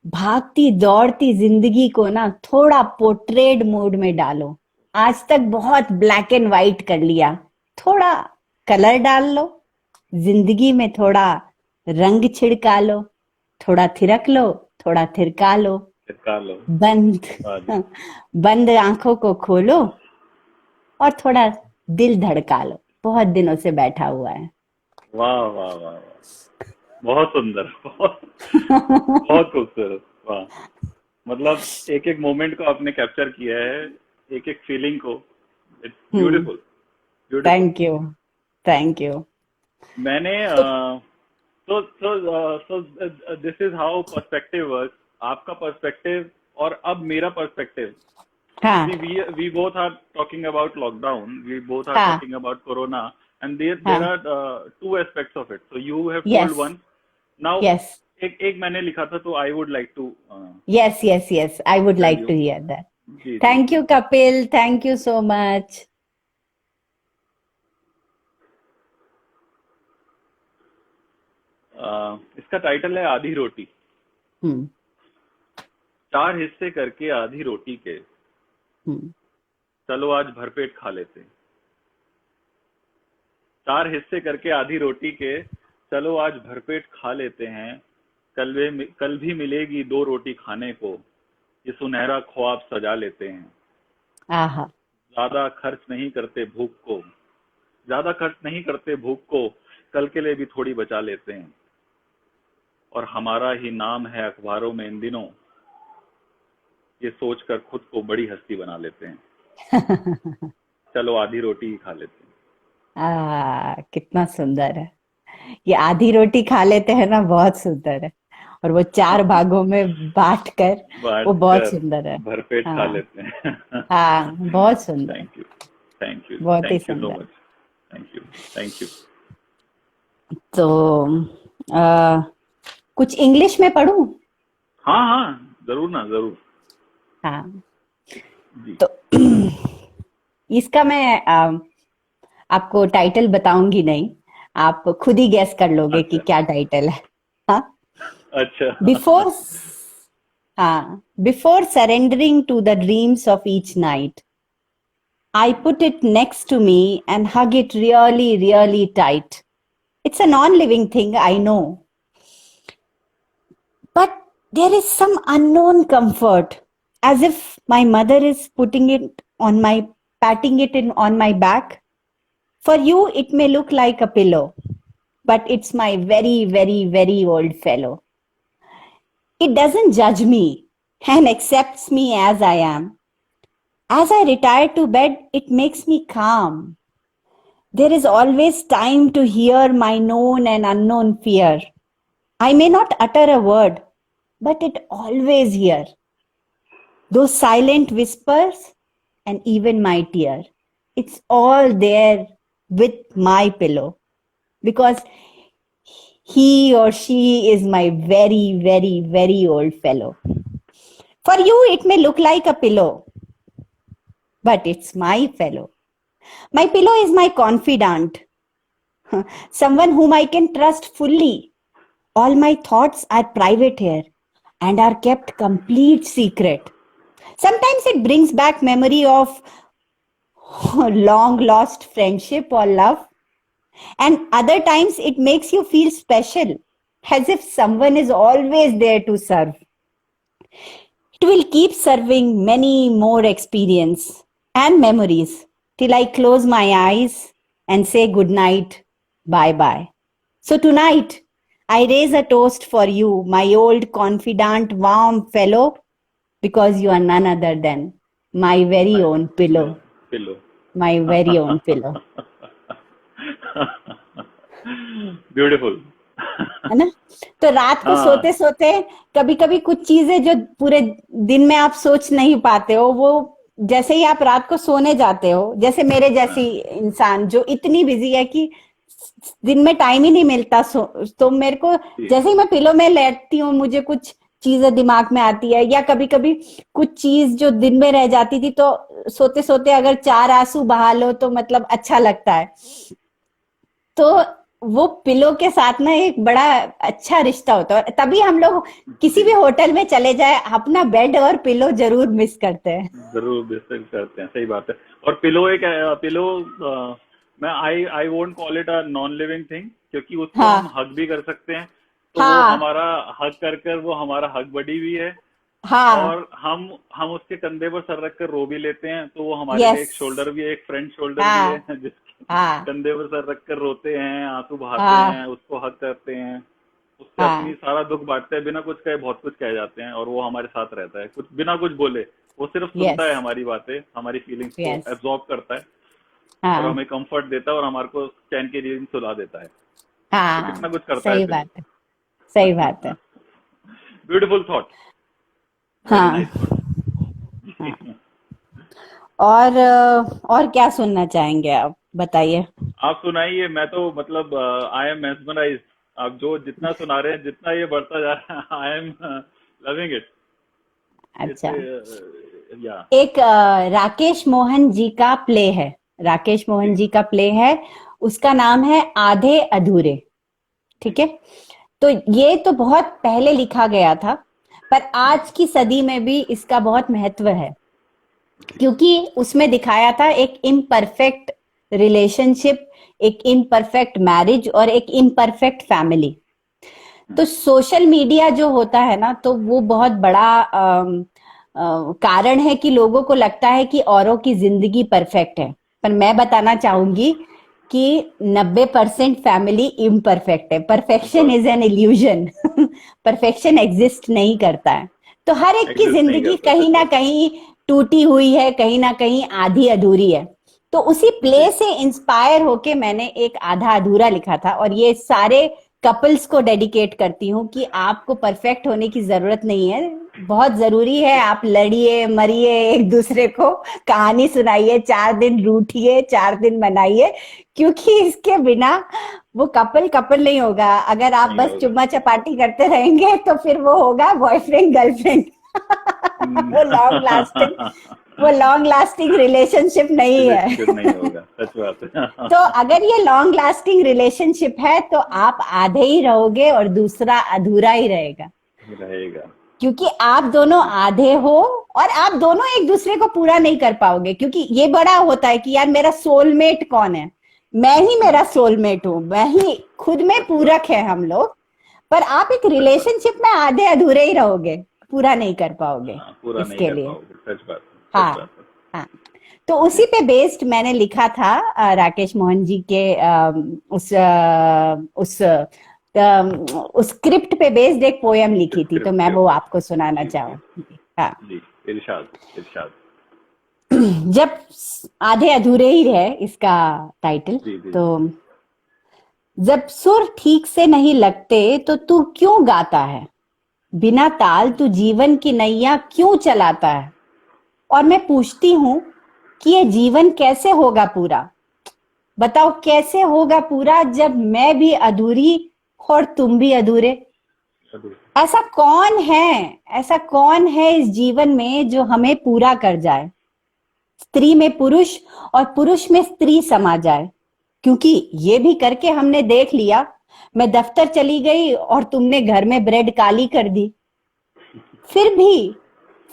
भागती दौड़ती जिंदगी को ना थोड़ा पोर्ट्रेट मोड में डालो। आज तक बहुत ब्लैक एंड व्हाइट कर लिया, थोड़ा कलर डाल लो। जिंदगी में थोड़ा रंग छिड़का लो, थोड़ा थिरक लो, थोड़ा थिरका लो। चिपका लो। बंद हाँ जी। बंद आंखों को खोलो और थोड़ा दिल धड़का लो, बहुत दिनों से बैठा हुआ है। वाह वाह वाह वाह, बहुत सुंदर, बहुत बहुत खूबसूरत। वाह। मतलब एक एक मोमेंट को आपने कैप्चर किया है, एक एक फीलिंग को। It's hmm. Beautiful, beautiful. Thank you, thank you. मैंने तो so this is how perspective work. आपका पर्सपेक्टिव और अब मेरा पर्सपेक्टिव। हाँ, See, we both are talking about lockdown. We both are हाँ, talking about corona, and there हाँ। are two aspects of it. So you have told yes, one. Now, yes, एक मैंने लिखा था, तो I would like to yes, yes, yes, I would tell like you. To hear that. जी जी थैंक जी। You Kapil, thank you so much. इसका टाइटल है आधी रोटी। हम्म। चार हिस्से करके आधी रोटी के, हम्म। चलो आज भरपेट खा लेते। चार हिस्से करके आधी रोटी के, चलो आज भरपेट खा लेते हैं। कल भी मिलेगी दो रोटी खाने को, ये सुनहरा ख्वाब सजा लेते हैं। आहा। ज्यादा खर्च नहीं करते भूख को, ज्यादा खर्च नहीं करते भूख को, कल के लिए भी थोड़ी बचा लेते हैं, और हमारा ही नाम है अखबारों में इन दिनों, ये सोचकर खुद को बड़ी हस्ती बना लेते हैं, चलो आधी रोटी ही खा लेते हैं। कितना सुंदर है। ये आधी रोटी खा लेते हैं ना, बहुत सुंदर है। और वो 4 भागों में बांट कर, वो बांट बहुत कर सुंदर है। भरपेट खा हाँ लेते हैं। हाँ, बहुत सुंदर, थैंक यू, थैंक यू, बहुत ही थैंक यू सो सुंदर। Much, thank you, thank you. तो आ, कुछ इंग्लिश में पढ़ूं? हाँ हाँ, जरूर ना, जरूर। हाँ, जी। तो इसका मैं आपको टाइटल बताऊंगी नहीं, आप खुद ही गैस कर लोगे कि अच्छा क्या टाइटल है। हाँ, अच्छा। बिफोर, हाँ, before surrendering to the dreams of each night, I put it next to me and hug it really, really tight. It's a non-living thing, I know. But there is some unknown comfort, as if my mother is putting it on my, patting it in on my back. For you, it may look like a pillow, but it's my very, very, very old fellow. It doesn't judge me and accepts me as I am. As I retire to bed, it makes me calm. There is always time to hear my known and unknown fear. I may not utter a word, but it always hear those silent whispers and even my tear. It's all there with my pillow, because he or she is my very, very, very old fellow. For you, it may look like a pillow, but it's my fellow. My pillow is my confidant, someone whom I can trust fully. All my thoughts are private here and are kept complete secret. Sometimes it brings back memory of long lost friendship or love, and other times it makes you feel special, as if someone is always there to serve. It will keep serving many more experience and memories till I close my eyes and say good night, bye bye. So tonight, I raise a toast for you, my old confidant, warm fellow, because you are none other than my very own pillow, pillow. my very own pillow. Beautiful. है ना? तो रात को सोते हाँ सोते कभी कभी कुछ चीजें जो पूरे दिन में आप सोच नहीं पाते हो, वो जैसे ही आप रात को सोने जाते हो, जैसे मेरे जैसी हाँ इंसान जो इतनी बिजी है कि दिन में टाइम ही नहीं मिलता, तो मेरे को जी जैसे ही मैं पिलो में लेटती हूँ, मुझे कुछ चीजें दिमाग में आती है, या कभी कभी कुछ चीज जो दिन में रह जाती थी, तो सोते सोते अगर 4 आंसू बहा लो तो मतलब अच्छा लगता है। तो वो पिलो के साथ ना एक बड़ा अच्छा रिश्ता होता है, और तभी हम लोग किसी जी, भी होटल में चले जाए, अपना बेड और पिलो जरूर मिस करते हैं। जरूर डिस्कस करते हैं, सही बात है। और पिलो एक पिलो, मैं I won't call it a non living thing, क्योंकि उसको हम हाँ हग भी कर सकते हैं, तो वो हाँ हमारा हग कर कर वो हमारा हग बडी भी है। हाँ, और हम उसके कंधे पर सर रख कर रो भी लेते हैं, तो वो हमारे लिए यस, एक शोल्डर भी है, एक फ्रेंड शोल्डर भी है, हाँ जिसके हाँ कंधे पर सर रख कर रोते हैं, आंसू बहाते हैं, हाँ उसको हग करते हैं, उससे अपनी हाँ, सारा दुख बांटते हैं, बिना कुछ कहे बहुत कुछ कह जाते हैं, और वो हमारे साथ रहता है, कुछ बिना कुछ बोले। वो सिर्फ सुनता यस है हमारी बातें, हमारी फीलिंग्स को यस, एब्जॉर्ब करता है, और हाँ हमें कंफर्ट देता है, और हमारे को चैन की नींद सुला देता है। तो कितना हाँ, कुछ करता है सही पिलो। बात है, सही बात है। ब्यूटीफुल थॉट, वेरी नाइस हाँ हाँ। थॉट। और क्या सुनना चाहेंगे आप, बताइए। आप सुनाइए, मैं तो मतलब आई एम मेस्मराइज। आप जो जितना सुना रहे हैं, जितना ये बढ़ता जा रहा है, आई एम लविंग इट। अच्छा, इट्स या। एक राकेश मोहन जी का प्ले है, राकेश मोहन जी जी का प्ले है, उसका नाम है आधे अधूरे। जी ठीक है, तो ये तो बहुत पहले लिखा गया था, पर आज की सदी में भी इसका बहुत महत्व है, जी क्योंकि उसमें दिखाया था एक इम्परफेक्ट रिलेशनशिप, एक इम्परफेक्ट मैरिज और एक इम्परफेक्ट फैमिली। तो सोशल मीडिया जो होता है ना, तो वो बहुत बड़ा कारण है कि लोगों को लगता है कि औरों की जिंदगी परफेक्ट है। पर मैं बताना चाहूंगी कि 90% फैमिली इम्परफेक्ट है, perfection is an illusion. Perfection exist नहीं करता है। तो हर एक की एग्जिस्ट नहीं जिंदगी करता, कहीं सच ना बात। कहीं टूटी हुई है, कहीं ना कहीं आधी अधूरी है। तो उसी जी। प्ले से इंस्पायर होके मैंने एक आधा अधूरा लिखा था, और ये सारे कपल्स को डेडिकेट करती हूँ कि आपको परफेक्ट होने की जरूरत नहीं है। बहुत जरूरी है आप लड़िए मरिए, एक दूसरे को कहानी सुनाइए, 4 दिन रूठिए 4 दिन मनाइए, क्योंकि इसके बिना वो कपल कपल नहीं होगा। अगर आप नहीं बस होगा। चुम्मा चपाटी करते रहेंगे तो फिर वो होगा बॉयफ्रेंड गर्लफ्रेंड। वो लॉन्ग लास्टिंग रिलेशनशिप नहीं है। रिलेशनशिप नहीं होगा, सच बात तो है। अगर ये लॉन्ग लास्टिंग रिलेशनशिप है तो आप आधे ही रहोगे और दूसरा अधूरा ही रहेगा, रहेगा। क्योंकि आप दोनों जी। आधे हो और आप दोनों एक दूसरे को पूरा नहीं कर पाओगे। क्योंकि ये बड़ा होता है कि यार मेरा सोलमेट कौन है, मैं ही मेरा सोलमेट हूं, मैं ही खुद में सच बात। पूरक है हम लोग। पर आप एक सच बात। रिलेशनशिप में आधे अधूरे ही रहोगे, पूरा नहीं कर पाओगे हाँ, पूरा नहीं इसके कर लिए। पाओगे, सच बात है, सच हाँ बात है। हाँ। तो जी। उसी पे बेस्ड मैंने लिखा था राकेश मोहन जी के उस स्क्रिप्ट पे बेस्ड एक पोयम लिखी थी, तो स्क्रिप्ट मैं के वो ऊपर। आपको सुनाना जी जी। चाहूंगी। हाँ। जी। इरशाद। इरशाद। जब आधे अधूरे ही रहे इसका टाइटल। जी जी। तो जब सुर ठीक से नहीं लगते तो तू क्यों गाता है, बिना ताल तू जीवन की नैया क्यों चलाता है। और मैं पूछती हूँ कि ये जीवन कैसे होगा पूरा, बताओ कैसे होगा पूरा जब मैं भी अधूरी और तुम भी अधूरे। अभी। ऐसा कौन है, ऐसा कौन है इस जीवन में जो हमें पूरा कर जाए, स्त्री में पुरुष और पुरुष में स्त्री समा जाए। क्योंकि ये भी करके हमने देख लिया, मैं दफ्तर चली गई और तुमने घर में ब्रेड काली कर दी। फिर भी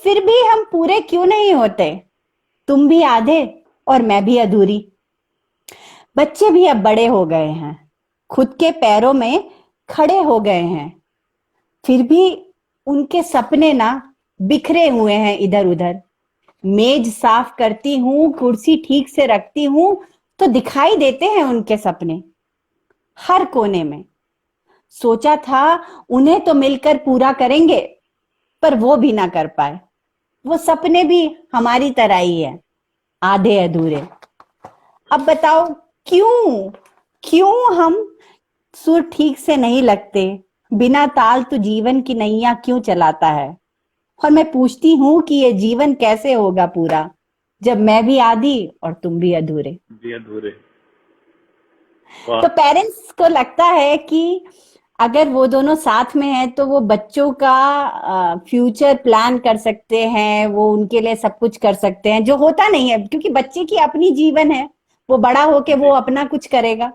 फिर भी हम पूरे क्यों नहीं होते, तुम भी आधे और मैं भी अधूरी। बच्चे भी अब बड़े हो गए हैं, खुद के पैरों में खड़े हो गए हैं, फिर भी उनके सपने ना बिखरे हुए हैं इधर उधर। मेज साफ करती हूँ, कुर्सी ठीक से रखती हूँ, तो दिखाई देते हैं उनके सपने हर कोने में। सोचा था उन्हें तो मिलकर पूरा करेंगे, पर वो भी ना कर पाए। वो सपने भी हमारी तरह ही है, आधे अधूरे। अब बताओ क्यों, क्यों हम सुर ठीक से नहीं लगते, बिना ताल तो जीवन की नैया क्यों चलाता है। और मैं पूछती हूँ कि ये जीवन कैसे होगा पूरा जब मैं भी आधी और तुम भी अधूरे। जी अधूरे। तो वाह। पेरेंट्स को लगता है कि अगर वो दोनों साथ में हैं तो वो बच्चों का फ्यूचर प्लान कर सकते हैं, वो उनके लिए सब कुछ कर सकते हैं, जो होता नहीं है। क्योंकि बच्चे की अपनी जीवन है, वो बड़ा होके वो जी। अपना कुछ करेगा।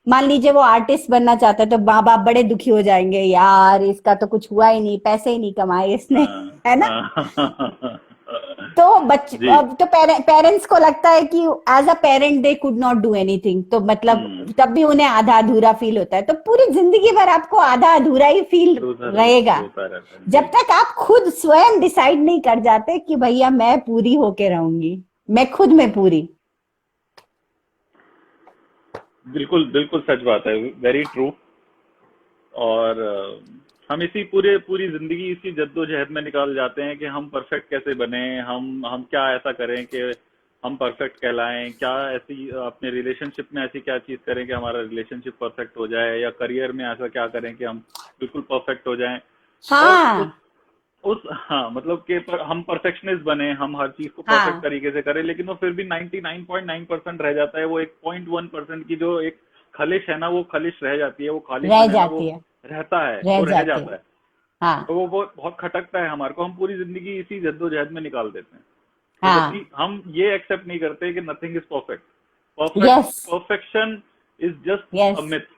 मान लीजिए वो आर्टिस्ट बनना चाहता है तो माँ बाप बड़े दुखी हो जाएंगे, यार इसका तो कुछ हुआ ही नहीं, पैसे ही नहीं कमाए इसने, हाँ है ना। हाँ। तो बच जी। तो पेरेंट्स को लगता है कि as a parent they could not do anything, तो मतलब हम्म। तब भी उन्हें आधा अधूरा फील होता है। तो पूरी जिंदगी भर आपको आधा अधूरा ही फील तो उधर ही रहेगा, होता रहता है जब जी। तक आप खुद स्वयं डिसाइड नहीं कर जाते कि भैया मैं पूरी होके रहूंगी, मैं खुद में पूरी। बिल्कुल बिल्कुल सच बात है, वेरी ट्रू। और हम इसी पूरी जिंदगी इसी जद्दोजहद में निकाल जाते हैं कि हम परफेक्ट कैसे बने, हम क्या ऐसा करें कि हम परफेक्ट कहलाएं, क्या ऐसी अपने रिलेशनशिप में ऐसी क्या चीज करें कि हमारा रिलेशनशिप परफेक्ट हो जाए, या करियर में ऐसा क्या करें कि हम बिल्कुल परफेक्ट हो जाएं। और हाँ उस हाँ मतलब कि हम परफेक्शनिस्ट बने, हम हर चीज को परफेक्ट हाँ, तरीके से करें, लेकिन वो फिर भी 99.9% रह जाता है। वो 1.1% की जो एक खलिश है ना, वो खलिश रह जाती है, वो रह खालीपन है ना, वो जाती है, रहता है, रह वो रह जाती जाता है। है। हाँ तो वो बहुत खटकता है हमारे को, हम पूरी जिंदगी इसी जद्दोजहद में निकाल देते हैं। कि हाँ। हम ये एक्सेप्ट नहीं करते कि nothing is perfect. Perfect yes perfection is just a yes myth,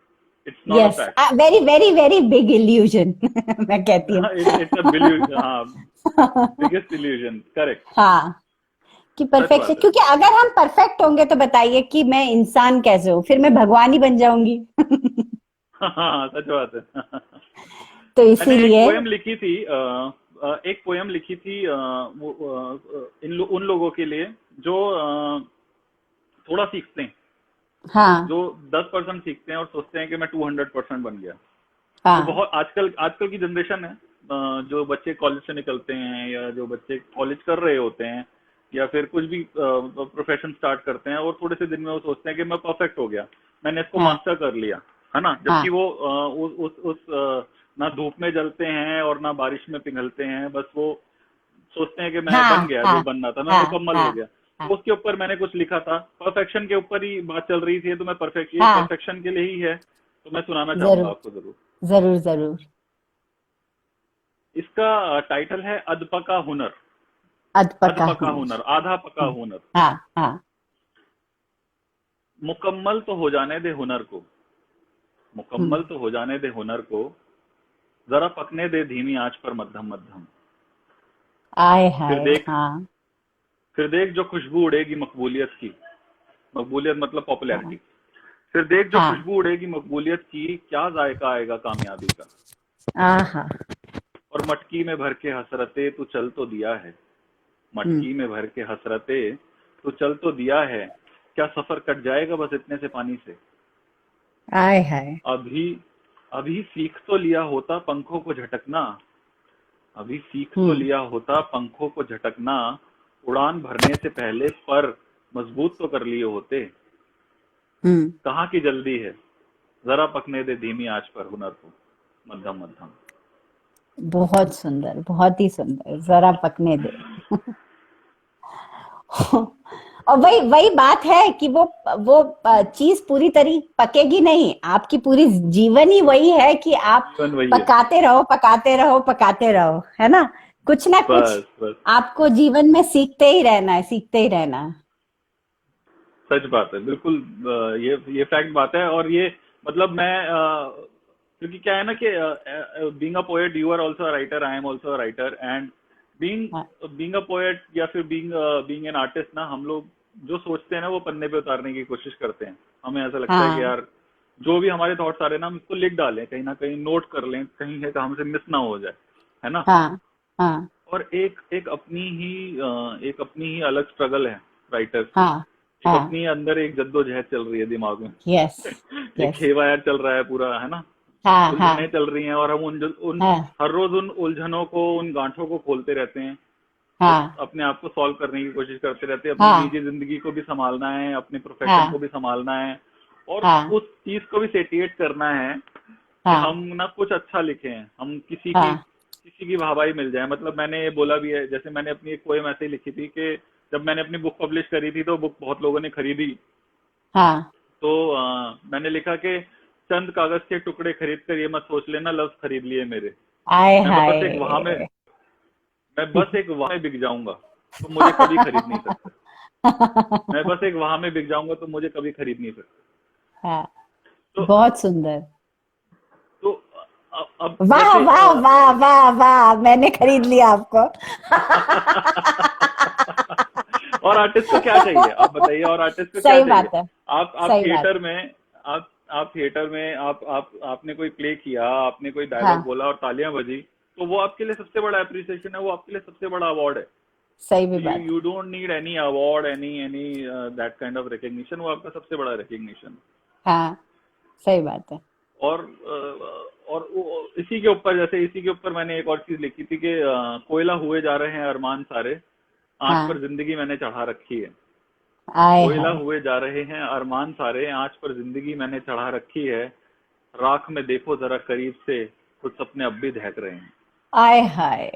it's not a yes, fact. Very very very big illusion. मैं कहती हूँ। इट्स अ बिल्यू, हाँ, बिगेस्ट इल्यूजन, करेक्ट। हाँ, कि सच परफेक्शन, बात है। क्योंकि अगर हम परफेक्ट होंगे तो बताइए कि मैं इंसान कैसे हूँ, फिर मैं भगवान ही बन जाऊंगी। हाँ सच बात है। तो मैंने एक इसीलिए। पोयम लिखी थी, एक पोयम लिखी थी, उन लोगों के लिए जो थोड़ा सीखते हैं। हाँ जो 10% सीखते हैं और सोचते हैं कि मैं 200% बन गया। तो हाँ बहुत आजकल आजकल की जनरेशन है, जो बच्चे कॉलेज से निकलते हैं या जो बच्चे कॉलेज कर रहे होते हैं या फिर कुछ भी प्रोफेशन स्टार्ट करते हैं, और थोड़े से दिन में वो सोचते हैं कि मैं परफेक्ट हो गया, मैंने इसको हाँ मास्टर कर लिया, है ना। हाँ जबकि वो ना धूप में जलते हैं और ना बारिश में पिघलते हैं, बस वो सोचते हैं कि मैं बन हाँ गया जो हाँ बनना था, मैं हाँ मुकम्मल हो हाँ गया। हाँ तो उसके ऊपर मैंने कुछ लिखा था, परफेक्शन के ऊपर ही बात चल रही थी, तो मैं परफेक्ट, ये हाँ, परफेक्शन के लिए ही है, तो मैं सुनाना चाहूंगा जरूर आपको जरूर। जरूर जरूर। इसका टाइटल है अधपका हुनर। अधपका अधपका हुनर। हुनर, आधा पका हम्म, हुनर। हाँ हाँ। मुकम्मल तो हो जाने दे हुनर को, हम्म, मुकम्मल तो हो जाने दे हुनर को, जरा पकने दे धीमी आंच पर मध्यम मध्यम। आय फिर हाय देख, हाँ फिर देख जो खुशबू उड़ेगी मकबूलियत की, मकबूलियत मतलब हाँ पॉपुलैरिटी। फिर देख जो हाँ। खुशबू उड़ेगी मकबूलियत की, क्या जायका आएगा कामयाबी का। आहा। और मटकी में भर के हसरते तू चल तो दिया है, हम्म, मटकी में भर के हसरते तू चल तो दिया है, क्या सफर कट जाएगा बस इतने से पानी से। आय हाय। अभी, अभी सीख तो लिया होता पंखों को झटकना, अभी सीख तो हम्म लिया होता पंखों को झटकना, उड़ान भरने से पहले पर मजबूत तो कर लिए होते। हम्म। कहाँ की जल्दी है, जरा पकने दे धीमी आंच पर हुनर को, मध्यम मध्यम। बहुत सुंदर, बहुत ही सुंदर, जरा पकने दे। और वही वही बात है कि वो चीज पूरी तरह पकेगी नहीं, आपकी पूरी जीवन ही वही है कि आप जीवन वही है। पकाते रहो पकाते रहो पकाते रहो, है ना कुछ बस बस, आपको जीवन में सीखते ही रहना है, सीखते ही रहना है। सच बात है बिल्कुल। ये फैक्ट बात है। और ये मतलब मैं क्योंकि क्या है ना कि being a poet you are also a writer, I am also a writer, and being हाँ बीइंग अ पोएट या फिर बीइंग बीइंग एन आर्टिस्ट ना, हम लोग जो सोचते हैं ना वो पन्ने पे उतारने की कोशिश करते हैं। हमें ऐसा लगता है कि हाँ यार जो भी हमारे थॉट्स आ रहे हैं ना, हम इसको लिख डालें, कहीं ना कहीं नोट कर लें, कहीं है तो हमसे मिस ना हो जाए, है ना। हाँ हाँ और एक एक अपनी ही एक अपनी ही अलग स्ट्रगल है राइटर्स की। हाँ एक हाँ। अपनी अंदर एक जद्दोजहद चल रही है दिमाग में। यस एक यस। हेवायर चल रहा है पूरा, है ना। हाँ उलझने हाँ चल रही हैं और हम उन हाँ हर रोज उन उलझनों को, उन गांठों को खोलते रहते हैं। हाँ अपने आप को सॉल्व करने की कोशिश करते रहते हैं, अपनी हाँ निजी जिंदगी को भी संभालना है, अपने प्रोफेशन को हाँ भी संभालना है, और हाँ उस चीज को भी सेटिएट करना है कि हाँ हम ना कुछ अच्छा लिखें, हम हाँ किसी की वाहवाही मिल जाए। मतलब मैंने ये बोला भी है, जैसे मैंने अपनी एक पोएम ऐसे ही लिखी थी कि जब मैंने अपनी बुक पब्लिश करी थी तो बुक बहुत लोगों ने खरीदी। हाँ। तो मैंने लिखा कि चंद कागज के टुकड़े खरीद कर ये मत सोच लेना लफ्ज खरीद लिए मेरे। आय मैं बस एक वहां में हाय। मैं बस एक वहां में बिक जाऊंगा तो मुझे कभी खरीद नहीं सकते। मैं बस एक वहां में बिक जाऊंगा तो मुझे कभी खरीद नहीं सकते। हाँ, तो बहुत सुंदर। तो अब वाह वैसे वाह वाह वाह वाह, मैंने खरीद लिया आपको। और आर्टिस्ट को क्या चाहिए आप बताइए, और आर्टिस्ट को क्या सही चाहिए। बात है। आप सही बात। थिएटर में, आप थिएटर में आप आपने कोई प्ले किया, आपने कोई डायलॉग हाँ, बोला और तालियां बजी, तो वो आपके लिए सबसे बड़ा अप्रिसिएशन है, वो आपके लिए सबसे बड़ा अवार्ड है। सही भी यू बात you don't need any award, any that kind of recognition, वो आपका सबसे बड़ा रिकग्निशन। है। हाँ, सही बात है। और इसी के ऊपर, जैसे इसी के ऊपर मैंने एक और चीज लिखी थी कि कोयला हुए जा रहे हैं अरमान सारे, आंच हाँ, पर जिंदगी मैंने चढ़ा रखी है। आय कोयला हाय। हुए जा रहे हैं अरमान सारे, आंच पर जिंदगी मैंने चढ़ा रखी है, राख में देखो जरा करीब से, कुछ सपने अब भी दहक रहे हैं। आय हाय।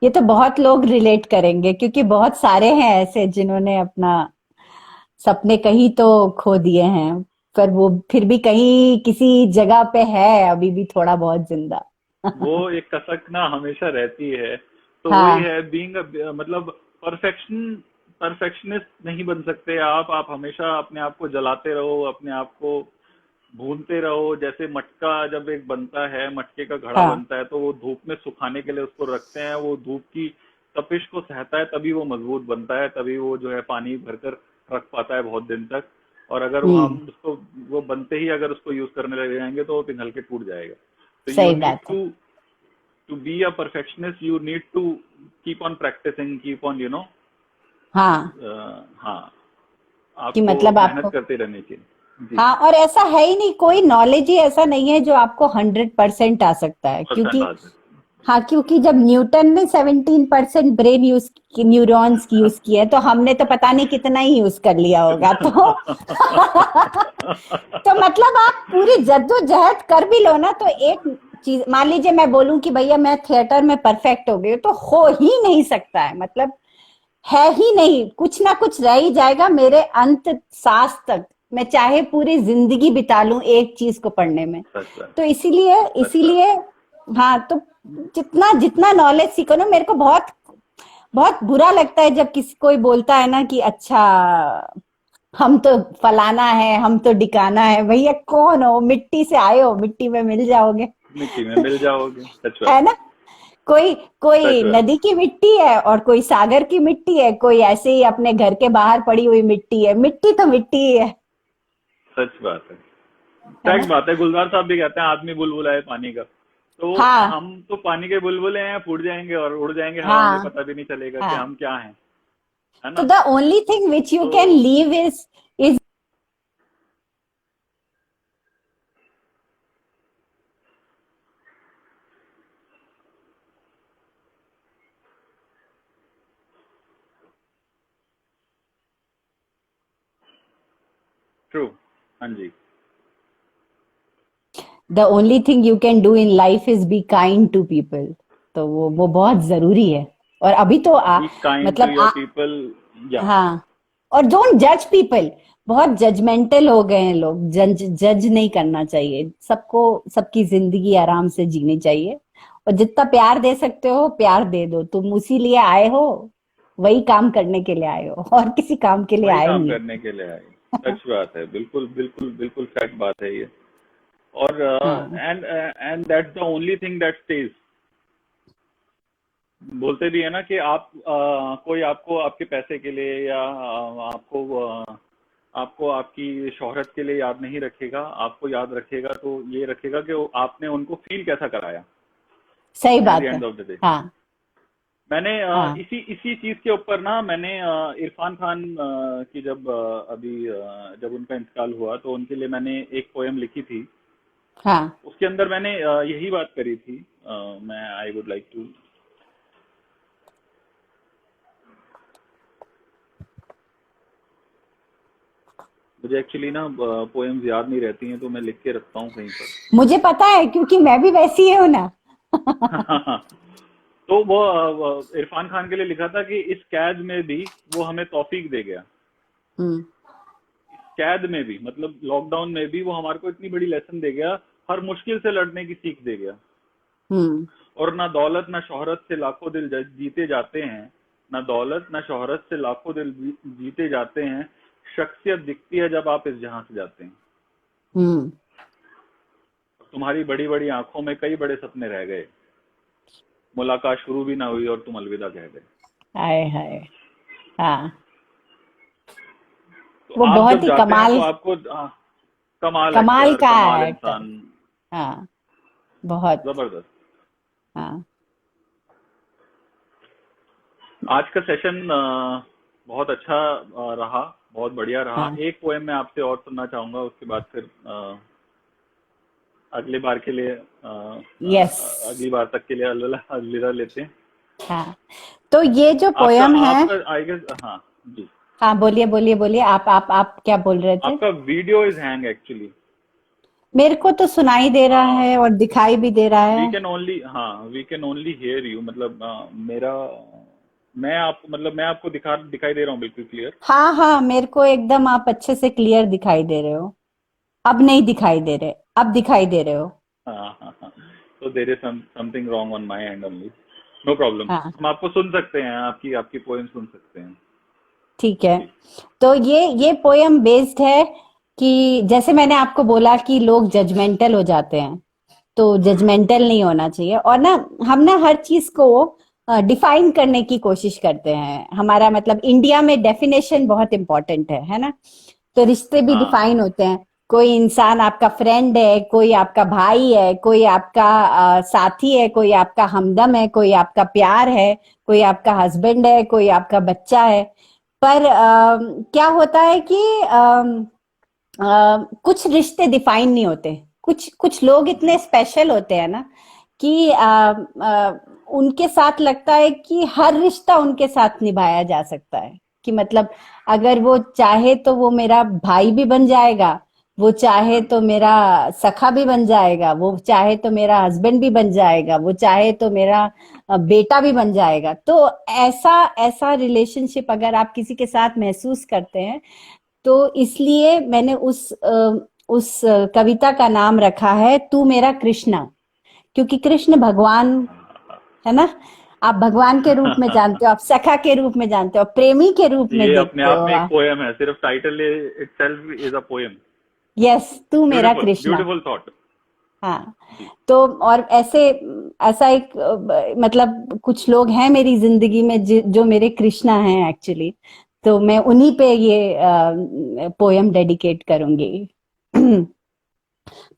ये तो बहुत लोग रिलेट करेंगे क्योंकि बहुत सारे हैं ऐसे जिन्होंने अपना सपने कहीं तो खो दिए हैं, पर वो फिर भी कहीं किसी जगह पे है अभी भी थोड़ा बहुत जिंदा। वो एक कसक ना हमेशा रहती है। तो वही हाँ है बीइंग, मतलब परफेक्शनिस्ट नहीं बन सकते आप हमेशा अपने आप को जलाते रहो, अपने आप को भूनते रहो। जैसे मटका जब एक बनता है, मटके का घड़ा हाँ बनता है, तो वो धूप में सुखाने के लिए उसको रखते हैं, वो धूप की तपिश को सहता है तभी वो मजबूत बनता है, तभी वो जो है पानी भरकर रख पाता है बहुत दिन तक। और अगर वो हम हम्म। उसको, वो बनते ही अगर उसको यूज करने लग जाएंगे तो वो पिघल के टूट जाएगा। तो यू सही नीड बात है। to be a perfectionist, you need to keep on practicing, keep on, हाँ हाँ। कि आपको मतलब मेहनत आपको, करते रहने की। जी। हाँ, और ऐसा है ही नहीं, कोई नॉलेज ही ऐसा नहीं है जो आपको 100% आ सकता है, परसेंट क्योंकि आ जाए। हाँ, क्योंकि जब न्यूटन ने 17% ब्रेन यूज की, न्यूरॉन्स की यूज किया है, तो हमने तो पता नहीं कितना ही यूज कर लिया होगा, तो तो मतलब आप पूरी जद्दोजहद कर भी लो ना, तो एक चीज मान लीजिए, मैं बोलूं कि भैया मैं थिएटर में परफेक्ट हो गई, तो हो ही नहीं सकता है, मतलब है ही नहीं, कुछ ना कुछ रह ही जाएगा मेरे अंत सांस तक, मैं चाहे पूरी जिंदगी बिता लूं एक चीज को पढ़ने में। सच बात। तो इसीलिए सच बात। इसीलिए हाँ, तो जितना जितना नॉलेज सीखो ना, मेरे को बहुत बहुत बुरा लगता है जब किसी कोई बोलता है ना कि अच्छा, हम तो फलाना है, हम तो डिकाना है, भैया कौन हो, मिट्टी से आए हो, मिट्टी में मिल जाओगे। मिट्टी में मिल जाओगे, सच है बात। ना, कोई सच कोई बात। नदी की मिट्टी है और कोई सागर की मिट्टी है, कोई ऐसे ही अपने घर के बाहर पड़ी हुई मिट्टी है, मिट्टी तो मिट्टी ही सच बात है। है ना। फैक्ट बात है। गुलजार साहब भी कहते हैं आदमी बुलबुला है पानी का। तो हाँ हम तो पानी के बुलबुले हैं, फूट जाएंगे और उड़ जाएंगे हवा में, हाँ पता भी नहीं चलेगा कि हाँ, हम क्या हैं। है तो ना? The only thing which you तो कैन लीव इज ट्रू। हाँ जी। The only thing you can do in life is be kind to people. तो वो बहुत जरूरी है। और अभी तो बी काइंड टू मतलब योर पीपल। या। हाँ, और डोंट जज पीपल। बहुत जजमेंटल हो गए हैं लोग, जज जज नहीं करना चाहिए सबको, सबकी जिंदगी आराम से जीनी चाहिए। और जितना प्यार दे सकते हो प्यार दे दो, तुम उसी लिए आए हो, वही काम करने के लिए आए हो, और किसी काम के लिए वही आए काम नहीं करने के लिए आए। सच बात है। बिल्कुल बिल्कुल बिल्कुल फैक्ट बात है ये। और हाँ and that's the only thing that stage. बोलते भी है ना कि आप कोई आपको आपके पैसे के लिए या आपको आपकी शोहरत के लिए याद नहीं रखेगा। आपको याद रखेगा तो ये रखेगा कि आपने उनको फील कैसा कराया सही एट द बात है। End of the day. हाँ मैंने हाँ इसी इसी चीज के ऊपर ना, मैंने इरफान खान की जब जब उनका इंतकाल हुआ तो उनके लिए मैंने एक पोएम लिखी थी। हाँ, उसके अंदर मैंने यही बात करी थी। मैं आई वुड लाइक टू। मुझे एक्चुअली ना पोएम्स याद नहीं रहती हैं, तो मैं लिख के रखता हूँ कहीं पर। मुझे पता है क्योंकि मैं भी वैसी हूं ना। तो वो इरफान खान के लिए लिखा था कि इस कैद में भी वो हमें तौफीक दे गया। हम्म कैद में भी मतलब लॉकडाउन में भी वो हमारे को इतनी बड़ी लेसन दे गया। हर मुश्किल से लड़ने की सीख दे गया। हम्म और ना दौलत ना शोहरत से लाखों दिल जीते जाते हैं। ना दौलत ना शोहरत से लाखों दिल जीते जाते हैं। शख्सियत दिखती है जब आप इस जहां से जाते हैं। हम्म। तुम्हारी बड़ी बड़ी आंखों में कई बड़े सपने रह गए। मुलाकात शुरू भी ना हुई और तुम अलविदा कह गए। हाय हाय। हाँ, तो वो आप बहुत जब ही जाते हैं तो कमाल, आपको कमाल कमाल एक्टर, का कमाल एक्टर। इंसान। हाँ, बहुत। जबरदस्त। हाँ आज का सेशन बहुत अच्छा रहा। बहुत बढ़िया रहा। हाँ, एक पोएम मैं आपसे और सुनना चाहूंगा, उसके बाद फिर अगले बार के लिए यस। अगली बार तक के लिए अलविदा लेते हैं। हाँ, तो ये जो आपका पोयम है, आपका आई गेस। हाँ जी। हाँ बोलिए बोलिए बोलिए, आप क्या बोल रहे थे। आपका वीडियो इज हैंग एक्चुअली। मेरे को तो सुनाई दे रहा है और दिखाई भी दे रहा वी है। कैन ओनली हाँ we can only hear you. मतलब मेरा मैं आपको दिखाई दे रहा हूँ बिल्कुल क्लियर। हाँ हाँ, मेरे को एकदम आप अच्छे से क्लियर दिखाई दे रहे हो। अब नहीं दिखाई दे रहे, अब दिखाई दे रहे हो। हाँ हाँ हाँ। तो there is something wrong on my end only. No problem. हाँ हम आपको सुन सकते हैं, आपकी आपकी पोएम सुन सकते हैं। ठीक है। जी। तो ये पोयम बेस्ड है कि जैसे मैंने आपको बोला कि लोग जजमेंटल हो जाते हैं, तो जजमेंटल नहीं होना चाहिए। और ना, हम ना हर चीज को डिफाइन करने की कोशिश करते हैं, हमारा मतलब इंडिया में डेफिनेशन बहुत इंपॉर्टेंट है ना। तो रिश्ते भी हाँ हाँ डिफाइन होते हैं, कोई इंसान आपका फ्रेंड है, कोई आपका भाई है, कोई आपका साथी है, कोई आपका हमदम है, कोई आपका प्यार है, कोई आपका हस्बैंड है, कोई आपका बच्चा है। पर क्या होता है कि कुछ रिश्ते डिफाइन नहीं होते, कुछ कुछ लोग इतने स्पेशल होते हैं ना कि उनके साथ लगता है कि हर रिश्ता उनके साथ निभाया जा सकता है, कि मतलब अगर वो चाहे तो वो मेरा भाई भी बन जाएगा, वो चाहे तो मेरा सखा भी बन जाएगा, वो चाहे तो मेरा हस्बैंड भी बन जाएगा, वो चाहे तो मेरा बेटा भी बन जाएगा। तो ऐसा ऐसा रिलेशनशिप अगर आप किसी के साथ महसूस करते हैं, तो इसलिए मैंने उस कविता का नाम रखा है तू मेरा कृष्णा, क्योंकि कृष्ण भगवान है ना। आप भगवान के रूप में जानते हो, आप सखा के रूप में जानते हो, प्रेमी के रूप में ये अपने देखते आप हो में एक आप। पोएम है, सिर्फ title itself is a poem. Yes, तू मेरा ब्यूटीफुल, कृष्णा। Beautiful thought. हाँ, जी। तो और ऐसे ऐसा एक मतलब कुछ लोग हैं मेरी जिंदगी में जो मेरे कृष्णा हैं एक्चुअली। तो मैं उन्हीं पे ये पोयम डेडिकेट करूंगी।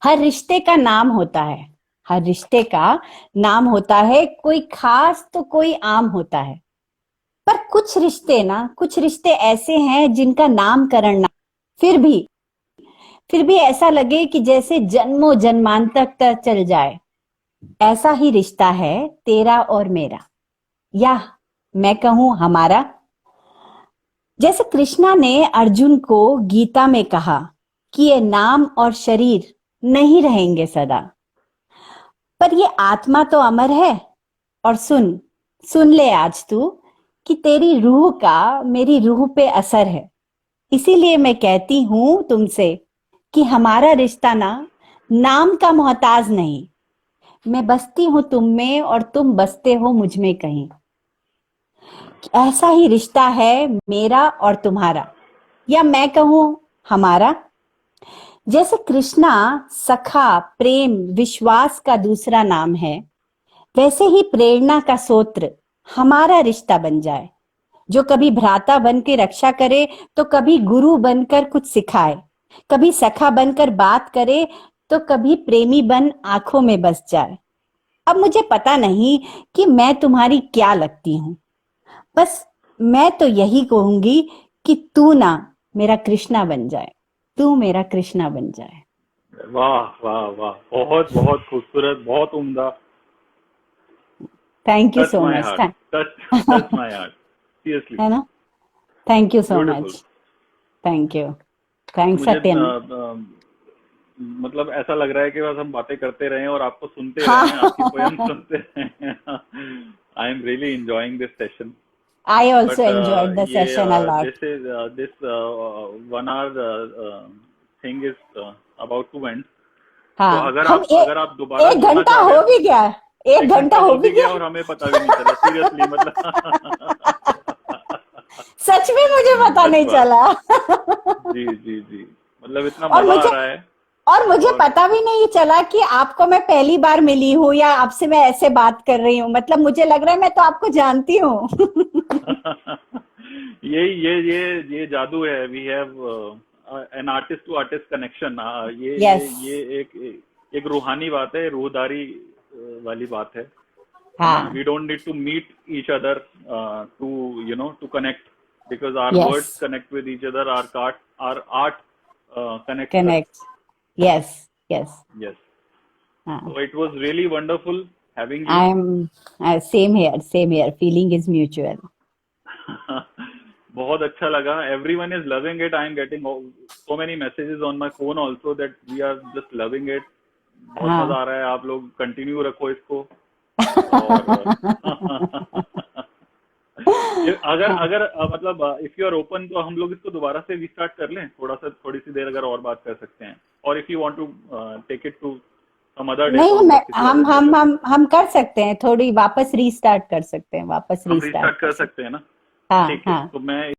हर रिश्ते का नाम होता है, हर रिश्ते का नाम होता है, कोई खास तो कोई आम होता है। पर कुछ रिश्ते ना, कुछ रिश्ते ऐसे हैं जिनका नामकरण ना, फिर भी फिर भी ऐसा लगे कि जैसे जन्मों जन्मांतर तक चल जाए। ऐसा ही रिश्ता है तेरा और मेरा, या मैं कहूं हमारा। जैसे कृष्णा ने अर्जुन को गीता में कहा कि ये नाम और शरीर नहीं रहेंगे सदा, पर ये आत्मा तो अमर है। और सुन, सुन ले आज तू कि तेरी रूह का मेरी रूह पे असर है। इसीलिए मैं कहती हूं तुमसे कि हमारा रिश्ता ना नाम का मोहताज नहीं। मैं बसती हूं तुम में और तुम बसते हो मुझ में कहीं। ऐसा ही रिश्ता है मेरा और तुम्हारा, या मैं कहूं हमारा। जैसे कृष्णा सखा, प्रेम, विश्वास का दूसरा नाम है, वैसे ही प्रेरणा का सूत्र हमारा रिश्ता बन जाए, जो कभी भ्राता बन के रक्षा करे, तो कभी गुरु बनकर कुछ सिखाए, कभी सखा बनकर बात करे, तो कभी प्रेमी बन आंखों में बस जाए। अब मुझे पता नहीं कि मैं तुम्हारी क्या लगती हूँ, बस मैं तो यही कहूंगी कि तू ना मेरा कृष्णा बन जाए, तू मेरा कृष्णा बन जाए। वाह वाह वाह, बहुत बहुत खूबसूरत, बहुत उम्दा। Thank you touch so my much. Heart, touch touch my heart, seriously. है ना। Thank you so beautiful. Much. Thank you. Thanks मुझे सत्यन। मतलब ऐसा लग रहा है कि बस हम बातें करते रहें और आपको सुनते हाँ। रहें, आपकी पोयम सुनते रहें। I am really enjoying this session. I also but enjoyed the ये session a lot. This 1 hour thing is about to end. तो हाँ, हम अगर आप दोबारा एक जुड़ना घंटा चाह रहे हो हैं भी तो गया, एक एक घंटा घंटा हो हो भी भी गया गया। और हमें पता भी नहीं चला, सीरियसली मतलब। सच में मुझे पता सच नहीं बात। चला। जी जी जी, मतलब इतना और मजा आ मुझे रहा है। और मुझे और पता भी नहीं चला कि आपको मैं पहली बार मिली हूँ या आपसे मैं ऐसे बात कर रही हूँ। मतलब मुझे लग रहा है मैं तो आपको जानती हूँ। ये जादू है। We have an artist to artist connection. Yes. ये एक रूहानी बात है, रूहदारी वाली बात है ना। हाँ। We don't need to meet each other to to connect, because our yes. Words connect with each other, are art connects us. Connect. Yes. Yes. Yes. हाँ। So it was really wonderful having you. I am same here, same here, feeling is mutual. बहुत अच्छा लगा। Everyone is loving it. I am getting so many messages on my phone also that we are just loving it. बहुत मजा हाँ। आ रहा है। आप लोग कंटिन्यू रखो इसको। और अगर हाँ। अगर मतलब इफ यू आर ओपन तो हम लोग इसको दोबारा से रिस्टार्ट कर लें, थोड़ी सी देर अगर और बात कर सकते हैं। और if you want to take it to some other day तो नहीं, हम मैं लोग किसी और दिन कर लेते हैं। हम कर सकते हैं, थोड़ी वापस रीस्टार्ट कर सकते हैं, वापस हम रीस्टार्ट रिस्टार्ट कर कर सकते सकते हैं ना। हैं। हाँ ठीक है, हाँ। तो मैं